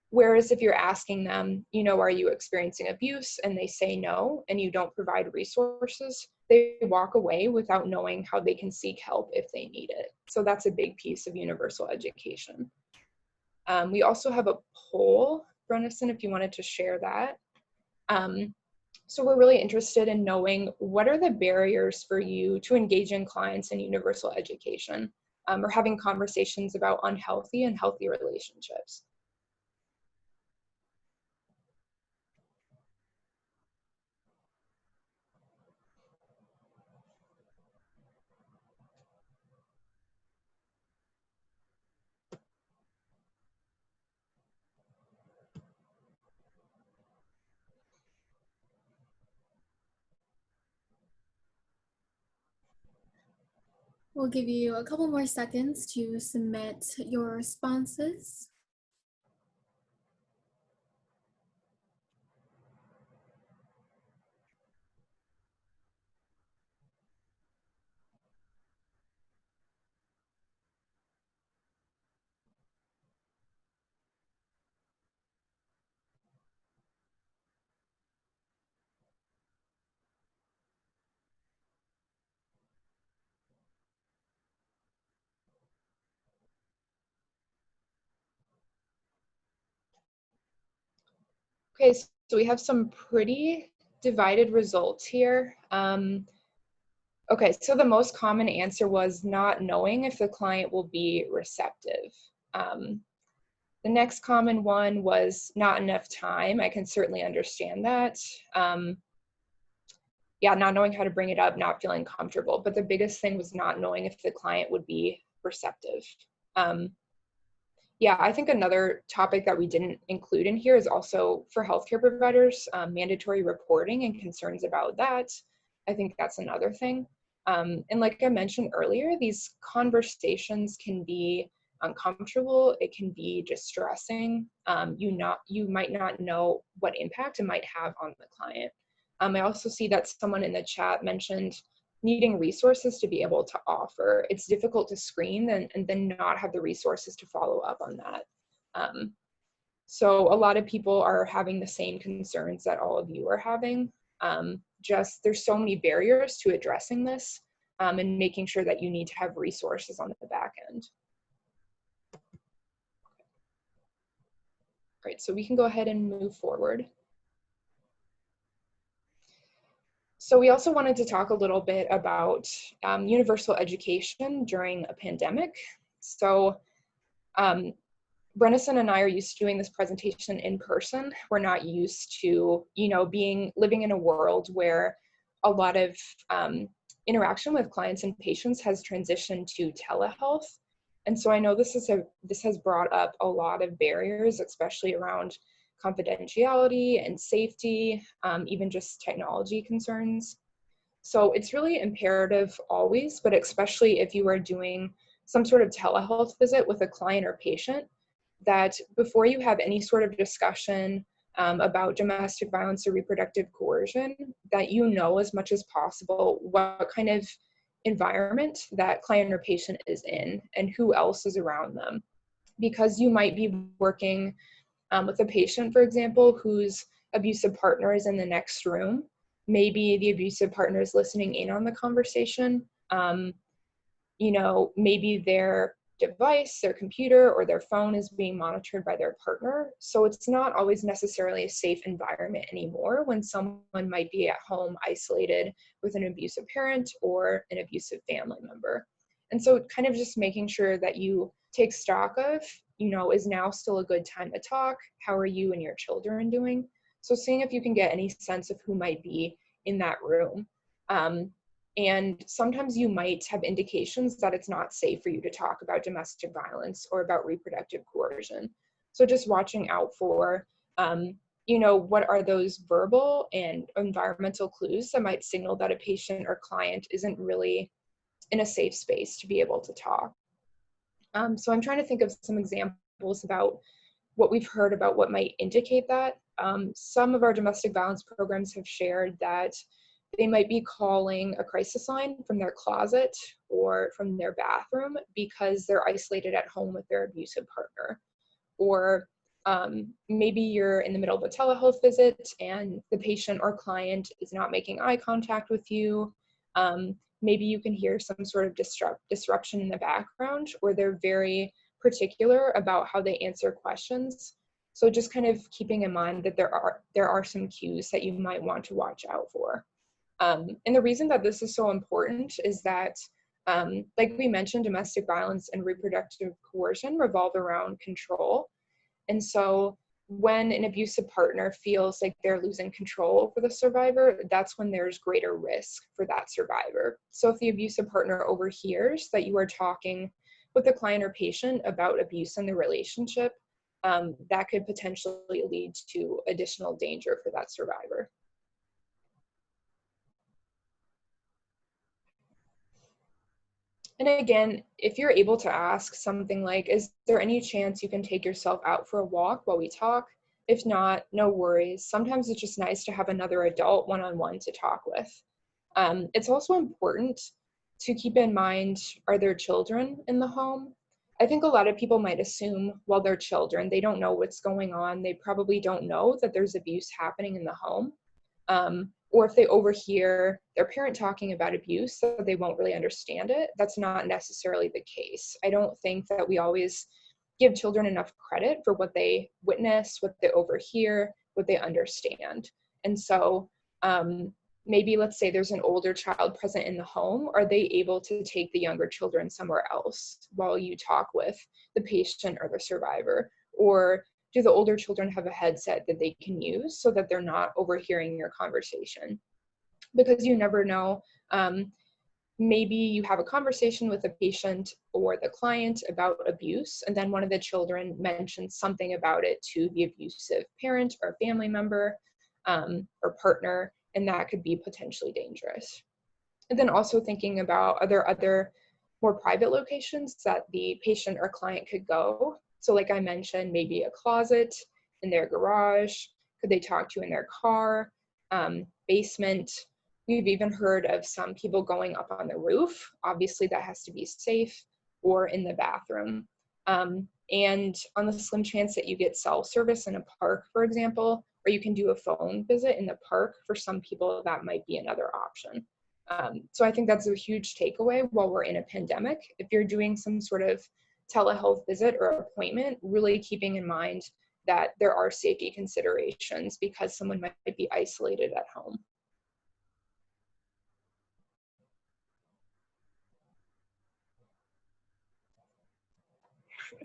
Whereas if you're asking them, are you experiencing abuse? And they say no, and you don't provide resources, they walk away without knowing how they can seek help if they need it. So that's a big piece of universal education. We also have a poll, Brenison, if you wanted to share that. So we're really interested in knowing, what are the barriers for you to engage in clients in universal education, or having conversations about unhealthy and healthy relationships? We'll give you a couple more seconds to submit your responses. Okay, so we have some pretty divided results here. Okay, so the most common answer was not knowing if the client will be receptive. The next common one was not enough time. I can certainly understand that. Yeah, not knowing how to bring it up, not feeling comfortable. But the biggest thing was not knowing if the client would be receptive. Yeah, I think another topic that we didn't include in here is also for healthcare providers, mandatory reporting and concerns about that. I think that's another thing. And like I mentioned earlier, these conversations can be uncomfortable. It can be distressing. You might not know what impact it might have on the client. I also see that someone in the chat mentioned needing resources to be able to offer. It's difficult to screen and then not have the resources to follow up on that. So a lot of people are having the same concerns that all of you are having. Just there's so many barriers to addressing this and making sure that you need to have resources on the back end. All right, so we can go ahead and move forward. So we also wanted to talk a little bit about universal education during a pandemic. So Brenison and I are used to doing this presentation in person. We're not used to, living in a world where a lot of interaction with clients and patients has transitioned to telehealth. And so I know this has brought up a lot of barriers, especially around confidentiality and safety, even just technology concerns. So it's really imperative always, but especially if you are doing some sort of telehealth visit with a client or patient, that before you have any sort of discussion about domestic violence or reproductive coercion, that you know as much as possible what kind of environment that client or patient is in and who else is around them. Because you might be working with a patient, for example, whose abusive partner is in the next room. Maybe the abusive partner is listening in on the conversation. Maybe their device, their computer, or their phone is being monitored by their partner. So it's not always necessarily a safe environment anymore when someone might be at home isolated with an abusive parent or an abusive family member. And so kind of just making sure that you take stock of, is now still a good time to talk? How are you and your children doing? So seeing if you can get any sense of who might be in that room. And sometimes you might have indications that it's not safe for you to talk about domestic violence or about reproductive coercion. So just watching out for, what are those verbal and environmental clues that might signal that a patient or client isn't really in a safe space to be able to talk. So I'm trying to think of some examples about what we've heard about what might indicate that. Some of our domestic violence programs have shared that they might be calling a crisis line from their closet or from their bathroom because they're isolated at home with their abusive partner. Or maybe you're in the middle of a telehealth visit and the patient or client is not making eye contact with you. Maybe you can hear some sort of disruption in the background, or they're very particular about how they answer questions. So just kind of keeping in mind that there are some cues that you might want to watch out for. And the reason that this is so important is that, like we mentioned, domestic violence and reproductive coercion revolve around control. And so when an abusive partner feels like they're losing control over the survivor, that's when there's greater risk for that survivor. So if the abusive partner overhears that you are talking with a client or patient about abuse in the relationship, that could potentially lead to additional danger for that survivor. And again, if you're able to ask something like, is there any chance you can take yourself out for a walk while we talk? If not, no worries. Sometimes it's just nice to have another adult one-on-one to talk with. It's also important to keep in mind, are there children in the home? I think a lot of people might assume, well, they're children, they don't know what's going on. They probably don't know that there's abuse happening in the home. Or if they overhear their parent talking about abuse, so they won't really understand it. That's not necessarily the case. I don't think that we always give children enough credit for what they witness, what they overhear, what they understand. And so maybe let's say there's an older child present in the home. Are they able to take the younger children somewhere else while you talk with the patient or the survivor? Or do the older children have a headset that they can use so that they're not overhearing your conversation? Because you never know. Maybe you have a conversation with the patient or the client about abuse, and then one of the children mentions something about it to the abusive parent or family member or partner, and that could be potentially dangerous. And then also thinking about other more private locations that the patient or client could go. So like I mentioned, maybe a closet in their garage, could they talk to in their car, basement. We've even heard of some people going up on the roof. Obviously that has to be safe, or in the bathroom. And on the slim chance that you get cell service in a park, for example, or you can do a phone visit in the park, for some people that might be another option. So I think that's a huge takeaway while we're in a pandemic. If you're doing some sort of telehealth visit or appointment, really keeping in mind that there are safety considerations because someone might be isolated at home.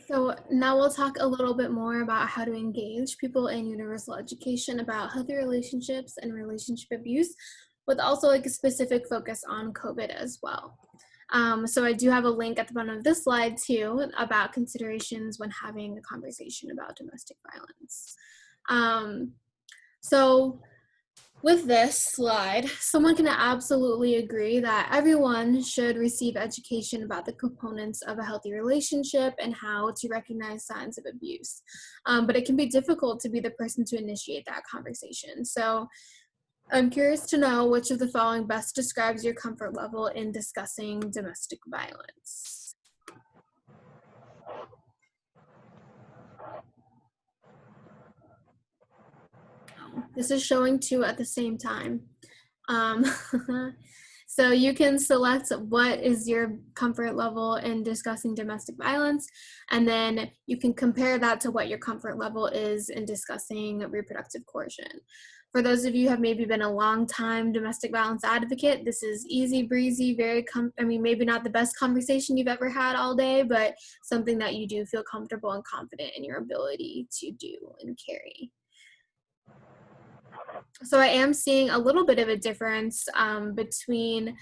So now we'll talk a little bit more about how to engage people in universal education about healthy relationships and relationship abuse, with also like a specific focus on COVID as well. So I do have a link at the bottom of this slide too about considerations when having a conversation about domestic violence. So with this slide, someone can absolutely agree that everyone should receive education about the components of a healthy relationship and how to recognize signs of abuse. But it can be difficult to be the person to initiate that conversation. So I'm curious to know which of the following best describes your comfort level in discussing domestic violence. This is showing two at the same time. So you can select what is your comfort level in discussing domestic violence, and then you can compare that to what your comfort level is in discussing reproductive coercion. For those of you who have maybe been a long time domestic violence advocate, this is easy breezy, maybe not the best conversation you've ever had all day, but something that you do feel comfortable and confident in your ability to do and carry. So I am seeing a little bit of a difference between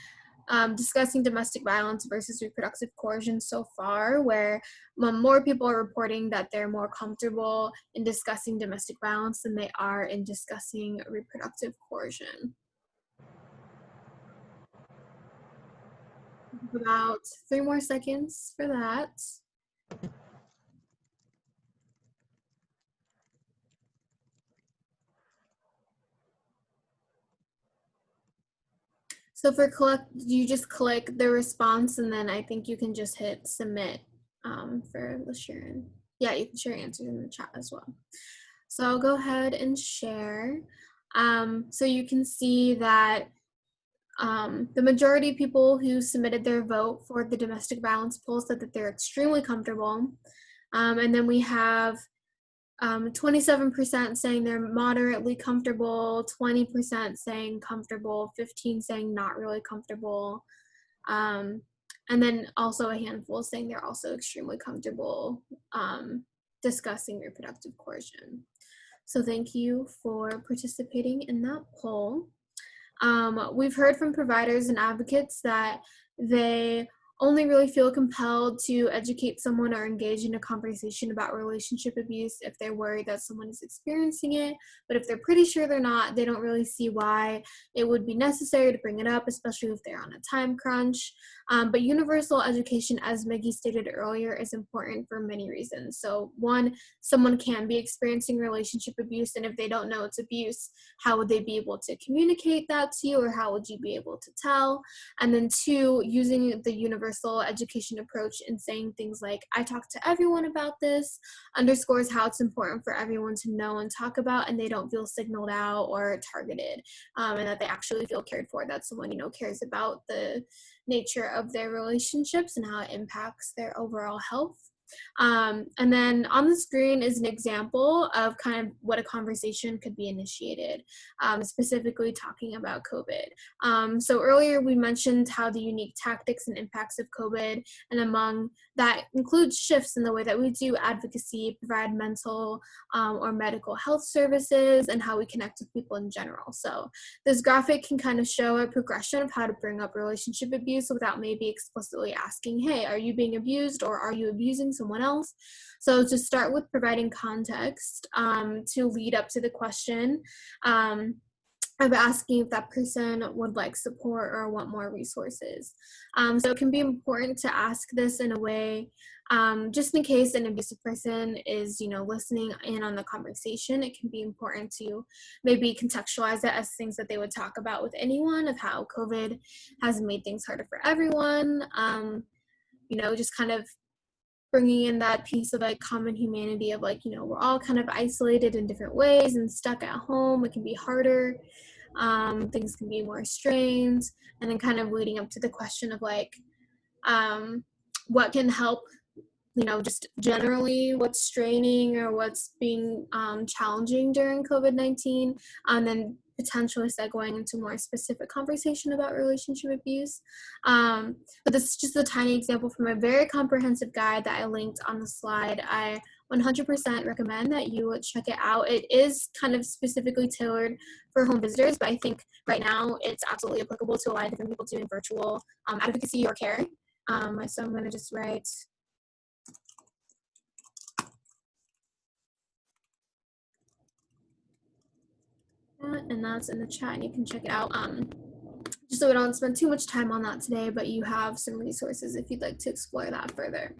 discussing domestic violence versus reproductive coercion so far, where more people are reporting that they're more comfortable in discussing domestic violence than they are in discussing reproductive coercion. About 3 more seconds for that. So you just click the response, and then I think you can just hit submit for the sharing. Yeah, you can share answers in the chat as well. So I'll go ahead and share. So you can see that the majority of people who submitted their vote for the domestic violence poll said that they're extremely comfortable. And then we have 27% saying they're moderately comfortable, 20% saying comfortable, 15% saying not really comfortable, and then also a handful saying they're also extremely comfortable discussing reproductive coercion. So thank you for participating in that poll. We've heard from providers and advocates that they only really feel compelled to educate someone or engage in a conversation about relationship abuse if they're worried that someone is experiencing it. But if they're pretty sure they're not, they don't really see why it would be necessary to bring it up, especially if they're on a time crunch. But universal education, as Maggie stated earlier, is important for many reasons. So one, someone can be experiencing relationship abuse, and if they don't know it's abuse, how would they be able to communicate that to you, or how would you be able to tell? And then two, using the universal education approach and saying things like, I talk to everyone about this, underscores how it's important for everyone to know and talk about, and they don't feel signaled out or targeted, and that they actually feel cared for, that someone, cares about the nature of their relationships and how it impacts their overall health. And then on the screen is an example of kind of what a conversation could be initiated, specifically talking about COVID. So earlier we mentioned how the unique tactics and impacts of COVID, and among that includes shifts in the way that we do advocacy, provide mental or medical health services, and how we connect with people in general. So this graphic can kind of show a progression of how to bring up relationship abuse without maybe explicitly asking, hey, are you being abused or are you abusing someone else? So to start with providing context to lead up to the question of asking if that person would like support or want more resources. So it can be important to ask this in a way, just in case an abusive person is, listening in on the conversation. It can be important to maybe contextualize it as things that they would talk about with anyone, of how COVID has made things harder for everyone. Just kind of bringing in that piece of like common humanity of like, we're all kind of isolated in different ways and stuck at home. It can be harder. Things can be more strained, and then kind of leading up to the question of like, what can help, just generally what's straining or what's being challenging during COVID-19, and then potentially segueing into more specific conversation about relationship abuse. But this is just a tiny example from a very comprehensive guide that I linked on the slide. I 100% recommend that you check it out. It is kind of specifically tailored for home visitors, but I think right now it's absolutely applicable to a lot of different people doing virtual advocacy or care. So I'm going to just write that, and that's in the chat, and you can check it out. Just so we don't spend too much time on that today, but you have some resources if you'd like to explore that further.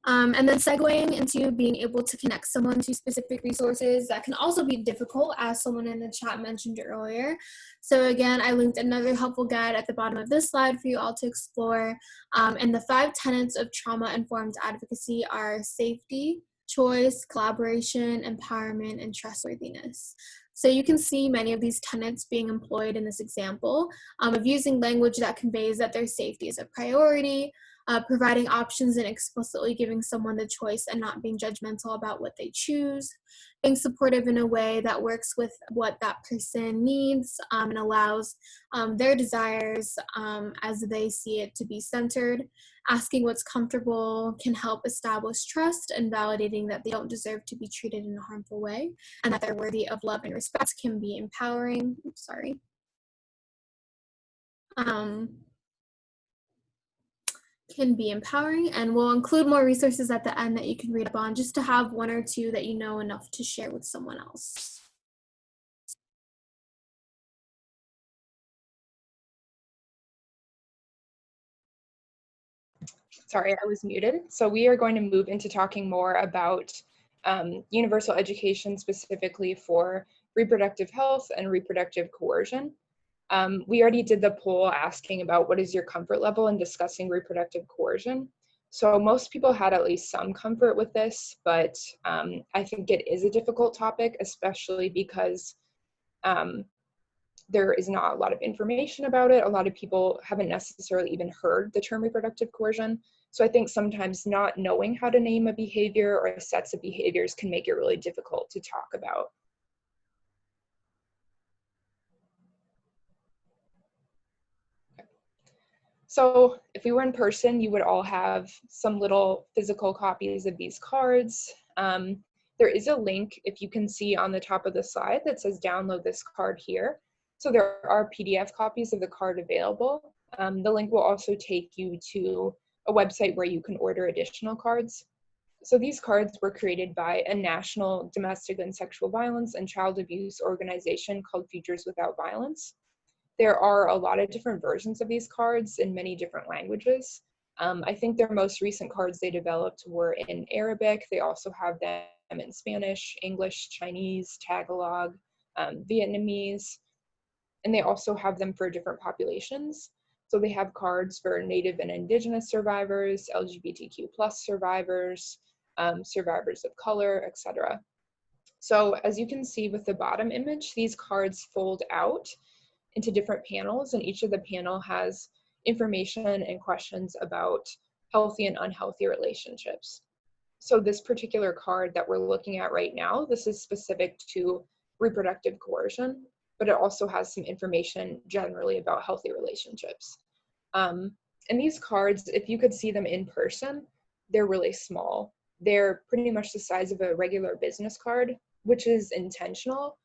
And then segueing into being able to connect someone to specific resources, that can also be difficult, as someone in the chat mentioned earlier. So again, I linked another helpful guide at the bottom of this slide for you all to explore. And the 5 tenets of trauma-informed advocacy are safety, choice, collaboration, empowerment, and trustworthiness. So you can see many of these tenets being employed in this example of using language that conveys that their safety is a priority, providing options and explicitly giving someone the choice and not being judgmental about what they choose, being supportive in a way that works with what that person needs and allows their desires as they see it to be centered, asking what's comfortable can help establish trust, and validating that they don't deserve to be treated in a harmful way and that they're worthy of love and respect can be empowering. Can be empowering, and we'll include more resources at the end that you can read up on, just to have 1 or 2 that you know enough to share with someone else. Sorry, I was muted. So we are going to move into talking more about universal education, specifically for reproductive health and reproductive coercion. We already did the poll asking about what is your comfort level in discussing reproductive coercion. So most people had at least some comfort with this, but I think it is a difficult topic, especially because there is not a lot of information about it. A lot of people haven't necessarily even heard the term reproductive coercion. So I think sometimes not knowing how to name a behavior or sets of behaviors can make it really difficult to talk about. So if we were in person, you would all have some little physical copies of these cards. There is a link, if you can see on the top of the slide, that says download this card here. So there are PDF copies of the card available. The link will also take you to a website where you can order additional cards. So these cards were created by a national domestic and sexual violence and child abuse organization called Futures Without Violence. There are a lot of different versions of these cards in many different languages. I think their most recent cards they developed were in Arabic. They also have them in Spanish, English, Chinese, Tagalog, Vietnamese, and they also have them for different populations. So they have cards for Native and Indigenous survivors, LGBTQ+ survivors, survivors of color, etc. So as you can see with the bottom image, these cards fold out into different panels, and each of the panel has information and questions about healthy and unhealthy relationships. So this particular card that we're looking at right now, this is specific to reproductive coercion, but it also has some information generally about healthy relationships. And these cards, if you could see them in person, they're really small. They're pretty much the size of a regular business card, which is intentional,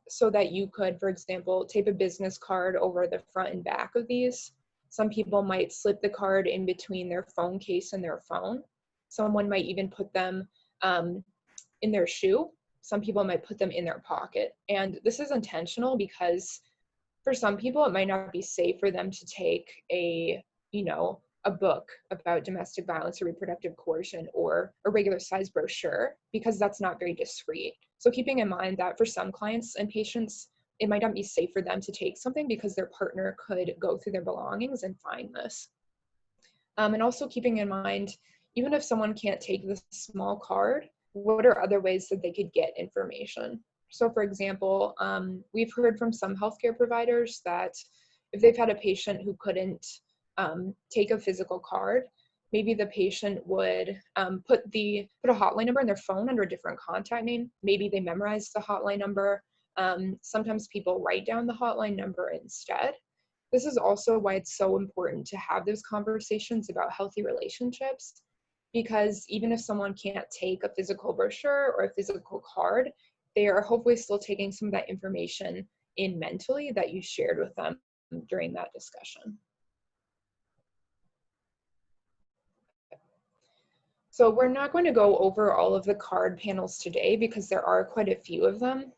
so that you could, for example, tape a business card over the front and back of these. Some people might slip the card in between their phone case and their phone. Someone might even put them in their shoe. Some people might put them in their pocket. And this is intentional because for some people, it might not be safe for them to take a book about domestic violence or reproductive coercion or a regular size brochure, because that's not very discreet. So keeping in mind that for some clients and patients, it might not be safe for them to take something because their partner could go through their belongings and find this. And also keeping in mind, even if someone can't take this small card, what are other ways that they could get information? So for example, we've heard from some healthcare providers that if they've had a patient who couldn't take a physical card, maybe the patient would put a hotline number in their phone under a different contact name. Maybe they memorize the hotline number. Sometimes people write down the hotline number instead. This is also why it's so important to have those conversations about healthy relationships, because even if someone can't take a physical brochure or a physical card, they are hopefully still taking some of that information in mentally that you shared with them during that discussion. So we're not going to go over all of the card panels today because there are quite a few of them.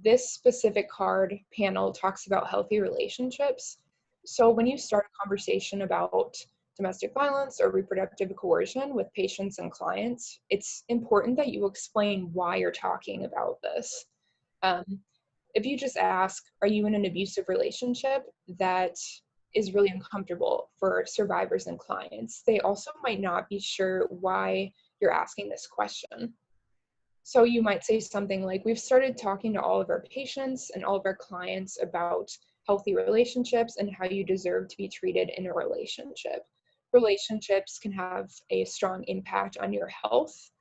This specific card panel talks about healthy relationships. So when you start a conversation about domestic violence or reproductive coercion with patients and clients, it's important that you explain why you're talking about this. If you just ask, are you in an abusive relationship, that is really uncomfortable for survivors and clients. They also might not be sure why you're asking this question. So you might say something like, we've started talking to all of our patients and all of our clients about healthy relationships and how you deserve to be treated in a relationship. Relationships can have a strong impact on your health.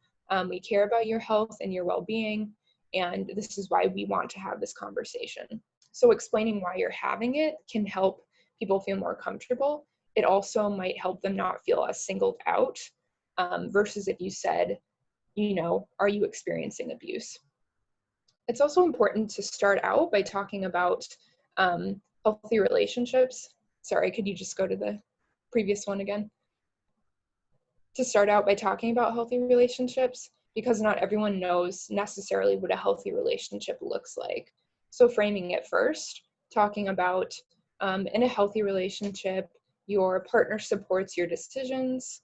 We care about your health and your well-being, and this is why we want to have this conversation. So explaining why you're having it can help people feel more comfortable. It also might help them not feel as singled out, versus if you said, are you experiencing abuse? It's also important to start out by talking about healthy relationships. Sorry, could you just go to the previous one again? To start out by talking about healthy relationships, because not everyone knows necessarily what a healthy relationship looks like. So framing it first, talking about in a healthy relationship, your partner supports your decisions,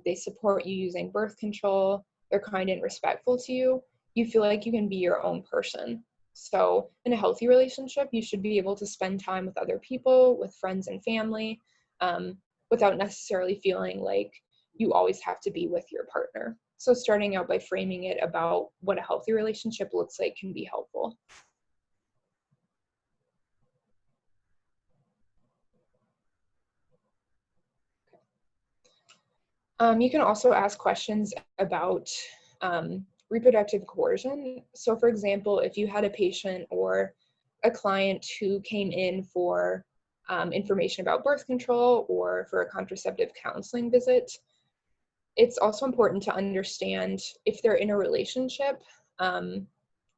they support you using birth control, they're kind and respectful to you, you feel like you can be your own person. So in a healthy relationship, you should be able to spend time with other people, with friends and family, without necessarily feeling like you always have to be with your partner. So starting out by framing it about what a healthy relationship looks like can be helpful. You can also ask questions about reproductive coercion. So for example, if you had a patient or a client who came in for information about birth control or for a contraceptive counseling visit, it's also important to understand if they're in a relationship,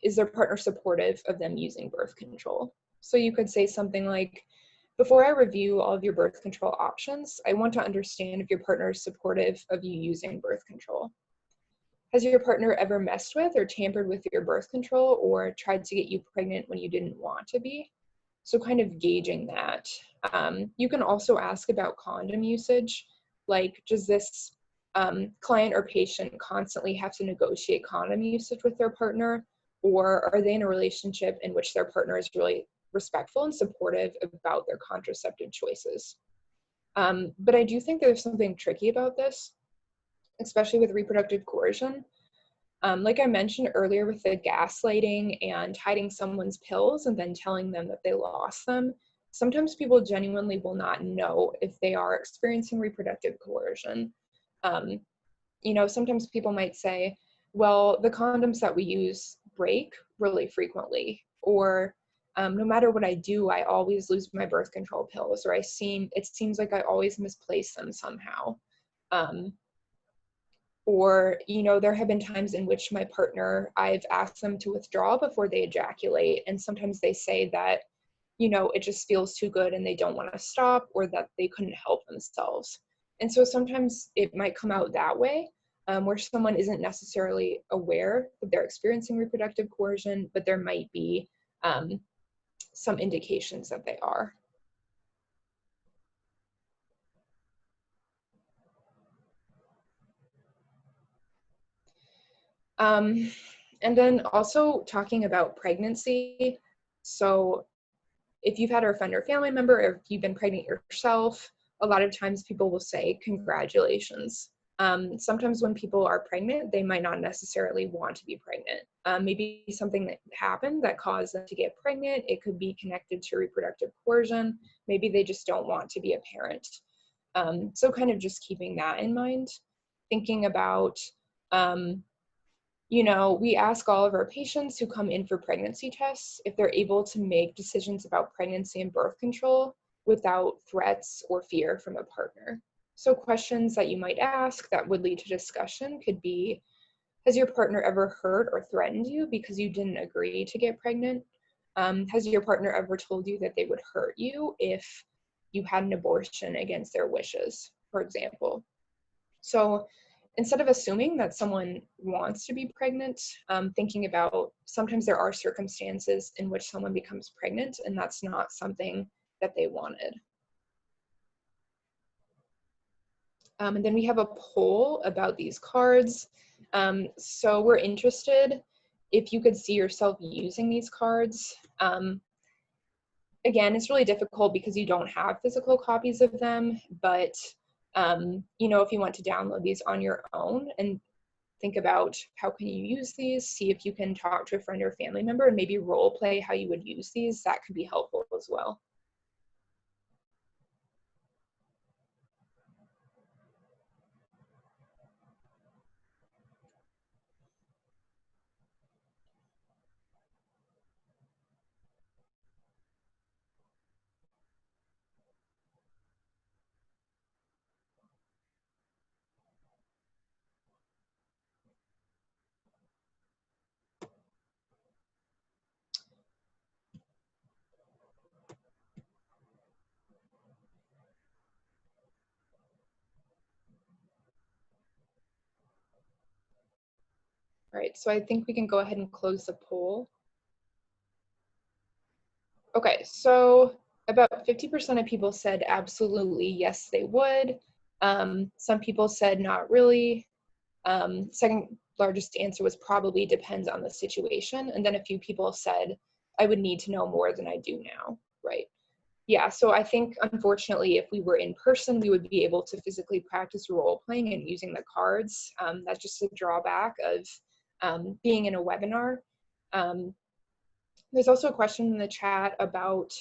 is their partner supportive of them using birth control? So you could say something like, before I review all of your birth control options, I want to understand if your partner is supportive of you using birth control. Has your partner ever messed with or tampered with your birth control or tried to get you pregnant when you didn't want to be? So kind of gauging that. You can also ask about condom usage, like does this client or patient constantly have to negotiate condom usage with their partner, or are they in a relationship in which their partner is really respectful and supportive about their contraceptive choices? But I do think there's something tricky about this, especially with reproductive coercion. Like I mentioned earlier with the gaslighting and hiding someone's pills and then telling them that they lost them, sometimes people genuinely will not know if they are experiencing reproductive coercion. Sometimes people might say, well, the condoms that we use break really frequently, or no matter what I do, I always lose my birth control pills, or it seems like I always misplace them somehow. Or, there have been times in which my partner, I've asked them to withdraw before they ejaculate, and sometimes they say that, it just feels too good and they don't want to stop, or that they couldn't help themselves. And so sometimes it might come out that way, where someone isn't necessarily aware that they're experiencing reproductive coercion, but there might be some indications that they are. And then also talking about pregnancy. So if you've had a friend or family member, or if you've been pregnant yourself, a lot of times people will say, congratulations. Sometimes when people are pregnant, they might not necessarily want to be pregnant. Maybe something that happened that caused them to get pregnant. It could be connected to reproductive coercion. Maybe they just don't want to be a parent. So kind of just keeping that in mind, thinking about, we ask all of our patients who come in for pregnancy tests if they're able to make decisions about pregnancy and birth control without threats or fear from a partner. So questions that you might ask that would lead to discussion could be, has your partner ever hurt or threatened you because you didn't agree to get pregnant? Has your partner ever told you that they would hurt you if you had an abortion against their wishes, for example? So instead of assuming that someone wants to be pregnant, thinking about sometimes there are circumstances in which someone becomes pregnant and that's not something that they wanted. And then we have a poll about these cards. So we're interested if you could see yourself using these cards. Again, it's really difficult because you don't have physical copies of them, but if you want to download these on your own and think about how can you use these, see if you can talk to a friend or family member and maybe role play how you would use these, that could be helpful as well. All right, so I think we can go ahead and close the poll. Okay, so about 50% of people said absolutely yes, they would. Some people said not really. Second largest answer was probably depends on the situation. And then a few people said, I would need to know more than I do now, right? Yeah, so I think unfortunately, if we were in person, we would be able to physically practice role playing and using the cards. That's just a drawback of being in a webinar. There's also a question in the chat about,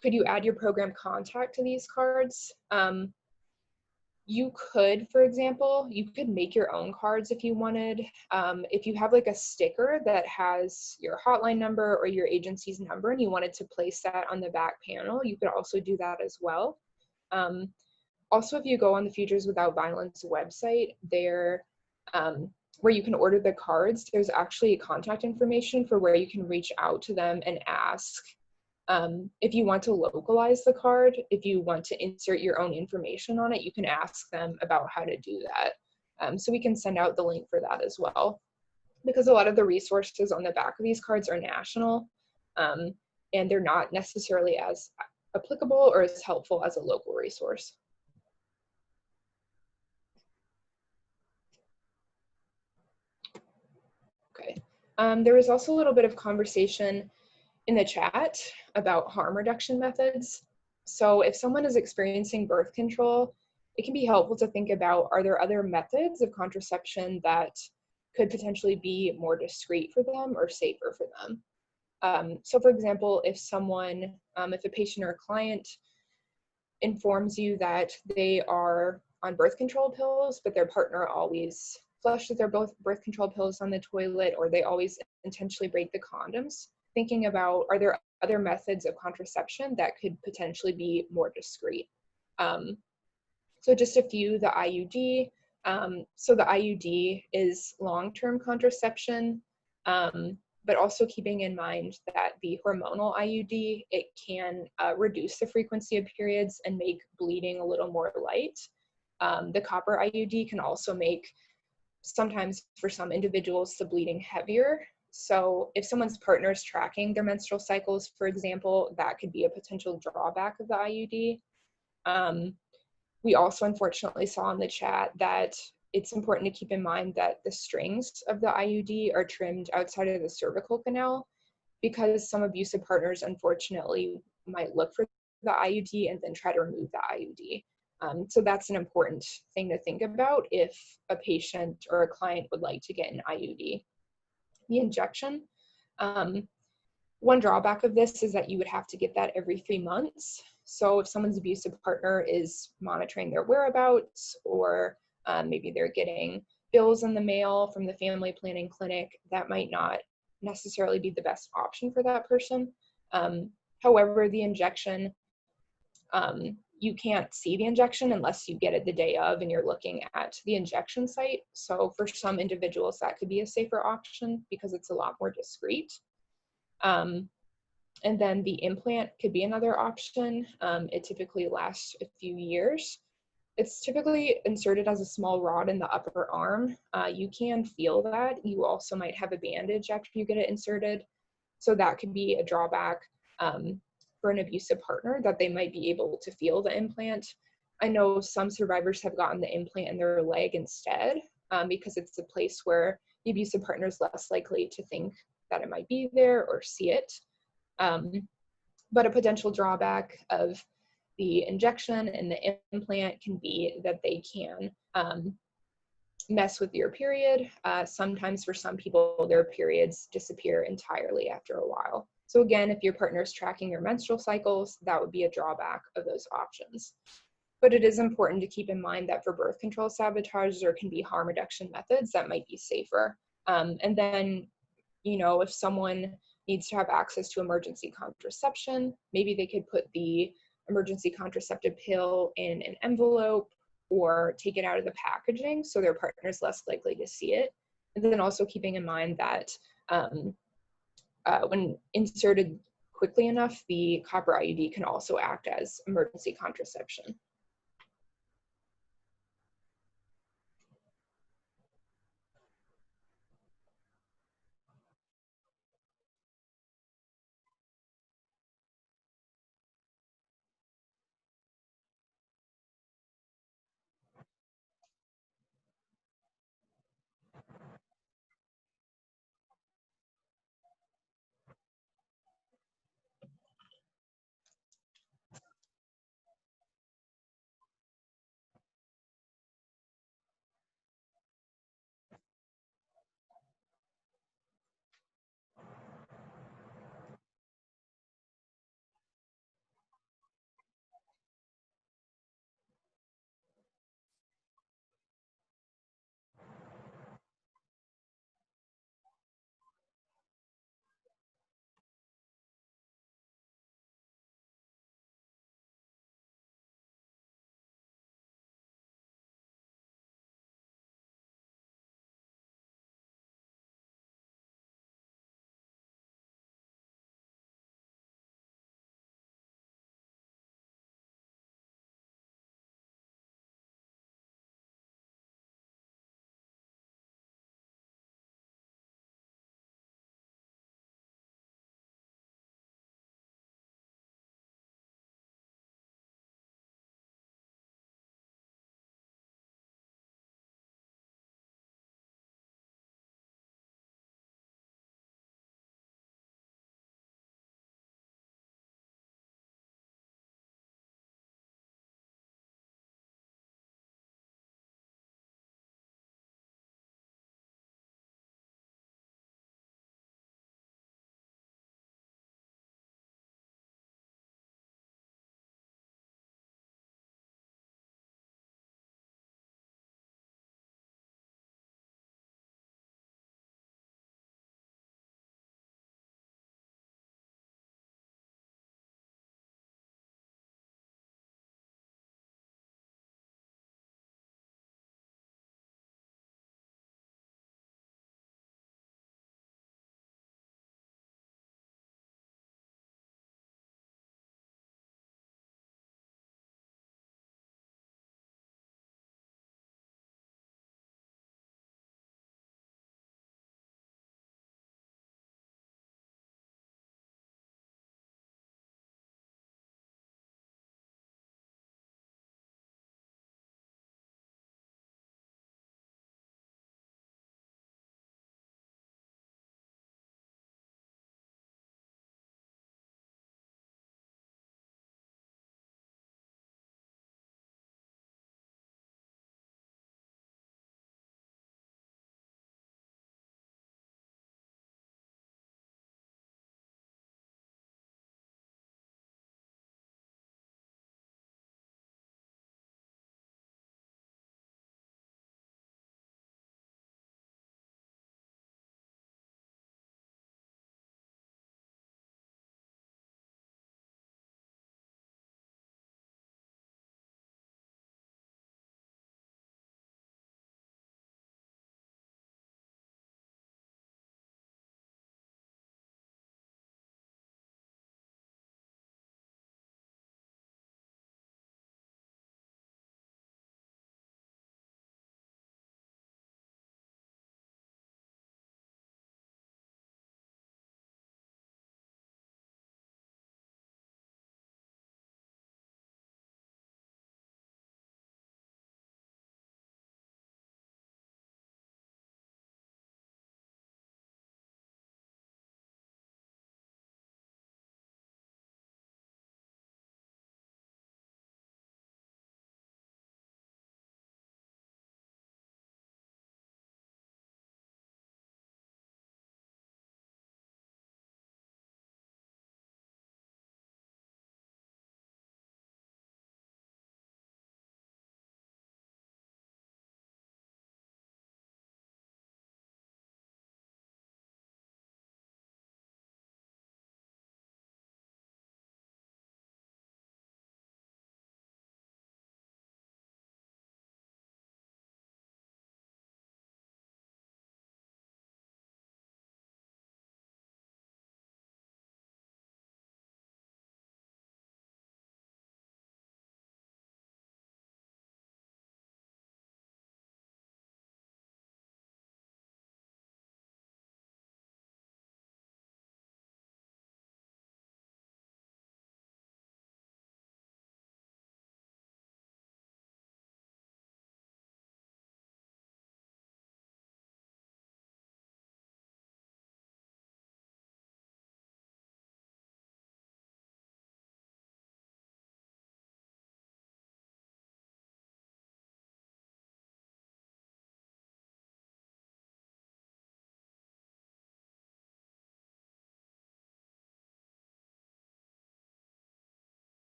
could you add your program contact to these cards? You could, for example, you could make your own cards if you wanted. If you have like a sticker that has your hotline number or your agency's number and you wanted to place that on the back panel, you could also do that as well. Also, if you go on the Futures Without Violence website, there, where you can order the cards, there's actually contact information for where you can reach out to them and ask if you want to localize the card, if you want to insert your own information on it, you can ask them about how to do that. So we can send out the link for that as well, because a lot of the resources on the back of these cards are national, and they're not necessarily as applicable or as helpful as a local resource. Okay. There was also a little bit of conversation in the chat about harm reduction methods. So if someone is experiencing birth control, it can be helpful to think about, are there other methods of contraception that could potentially be more discreet for them or safer for them? So for example, if a patient or a client informs you that they are on birth control pills, but their partner always flushes their both birth control pills on the toilet, or they always intentionally break the condoms, thinking about, are there other methods of contraception that could potentially be more discreet? So just a few, the IUD. So the IUD is long-term contraception, but also keeping in mind that the hormonal IUD, it can reduce the frequency of periods and make bleeding a little more light. The copper IUD can also make, sometimes for some individuals, the bleeding heavier. So if someone's partner is tracking their menstrual cycles, for example, that could be a potential drawback of the IUD. We also unfortunately saw in the chat that it's important to keep in mind that the strings of the IUD are trimmed outside of the cervical canal, because some abusive partners unfortunately might look for the IUD and then try to remove the IUD. So that's an important thing to think about if a patient or a client would like to get an IUD. The injection, one drawback of this is that you would have to get that every 3 months. So if someone's abusive partner is monitoring their whereabouts, or maybe they're getting bills in the mail from the family planning clinic, that might not necessarily be the best option for that person. However, the injection, you can't see the injection unless you get it the day of and you're looking at the injection site. So for some individuals, that could be a safer option because it's a lot more discreet. And then the implant could be another option. It typically lasts a few years. It's typically inserted as a small rod in the upper arm. You can feel that. You also might have a bandage after you get it inserted. So that could be a drawback for an abusive partner, that they might be able to feel the implant. I know some survivors have gotten the implant in their leg instead, because it's a place where the abusive partner is less likely to think that it might be there or see it. But a potential drawback of the injection and the implant can be that they can mess with your period. Sometimes for some people, their periods disappear entirely after a while. So again, if your partner is tracking your menstrual cycles, that would be a drawback of those options. But it is important to keep in mind that for birth control sabotage, there can be harm reduction methods that might be safer. And then, if someone needs to have access to emergency contraception, maybe they could put the emergency contraceptive pill in an envelope or take it out of the packaging so their partner is less likely to see it. And then also keeping in mind that when inserted quickly enough, the copper IUD can also act as emergency contraception.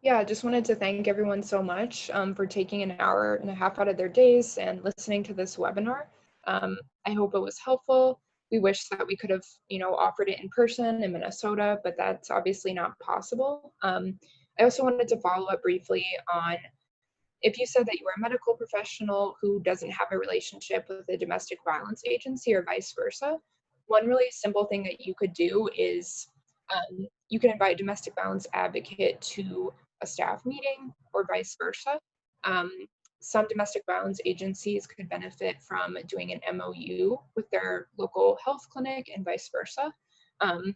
Yeah, I just wanted to thank everyone so much for taking an hour and a half out of their days and listening to this webinar. I hope it was helpful. We wish that we could have, offered it in person in Minnesota, but that's obviously not possible. I also wanted to follow up briefly on if you said that you were a medical professional who doesn't have a relationship with a domestic violence agency or vice versa, one really simple thing that you could do is you can invite a domestic violence advocate to a staff meeting or vice versa. Um, some domestic violence agencies could benefit from doing an MOU with their local health clinic and vice versa. Um,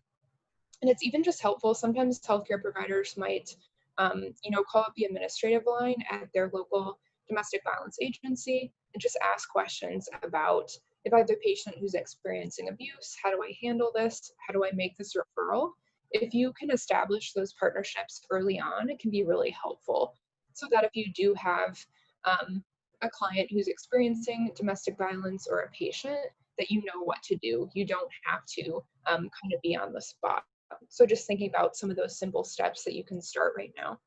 and it's even just helpful. Sometimes healthcare providers might, call up the administrative line at their local domestic violence agency and just ask questions about if I have a patient who's experiencing abuse, how do I handle this? How do I make this referral? If you can establish those partnerships early on, it can be really helpful so that if you do have a client who's experiencing domestic violence or a patient, that you know what to do. You don't have to kind of be on the spot. So just thinking about some of those simple steps that you can start right now.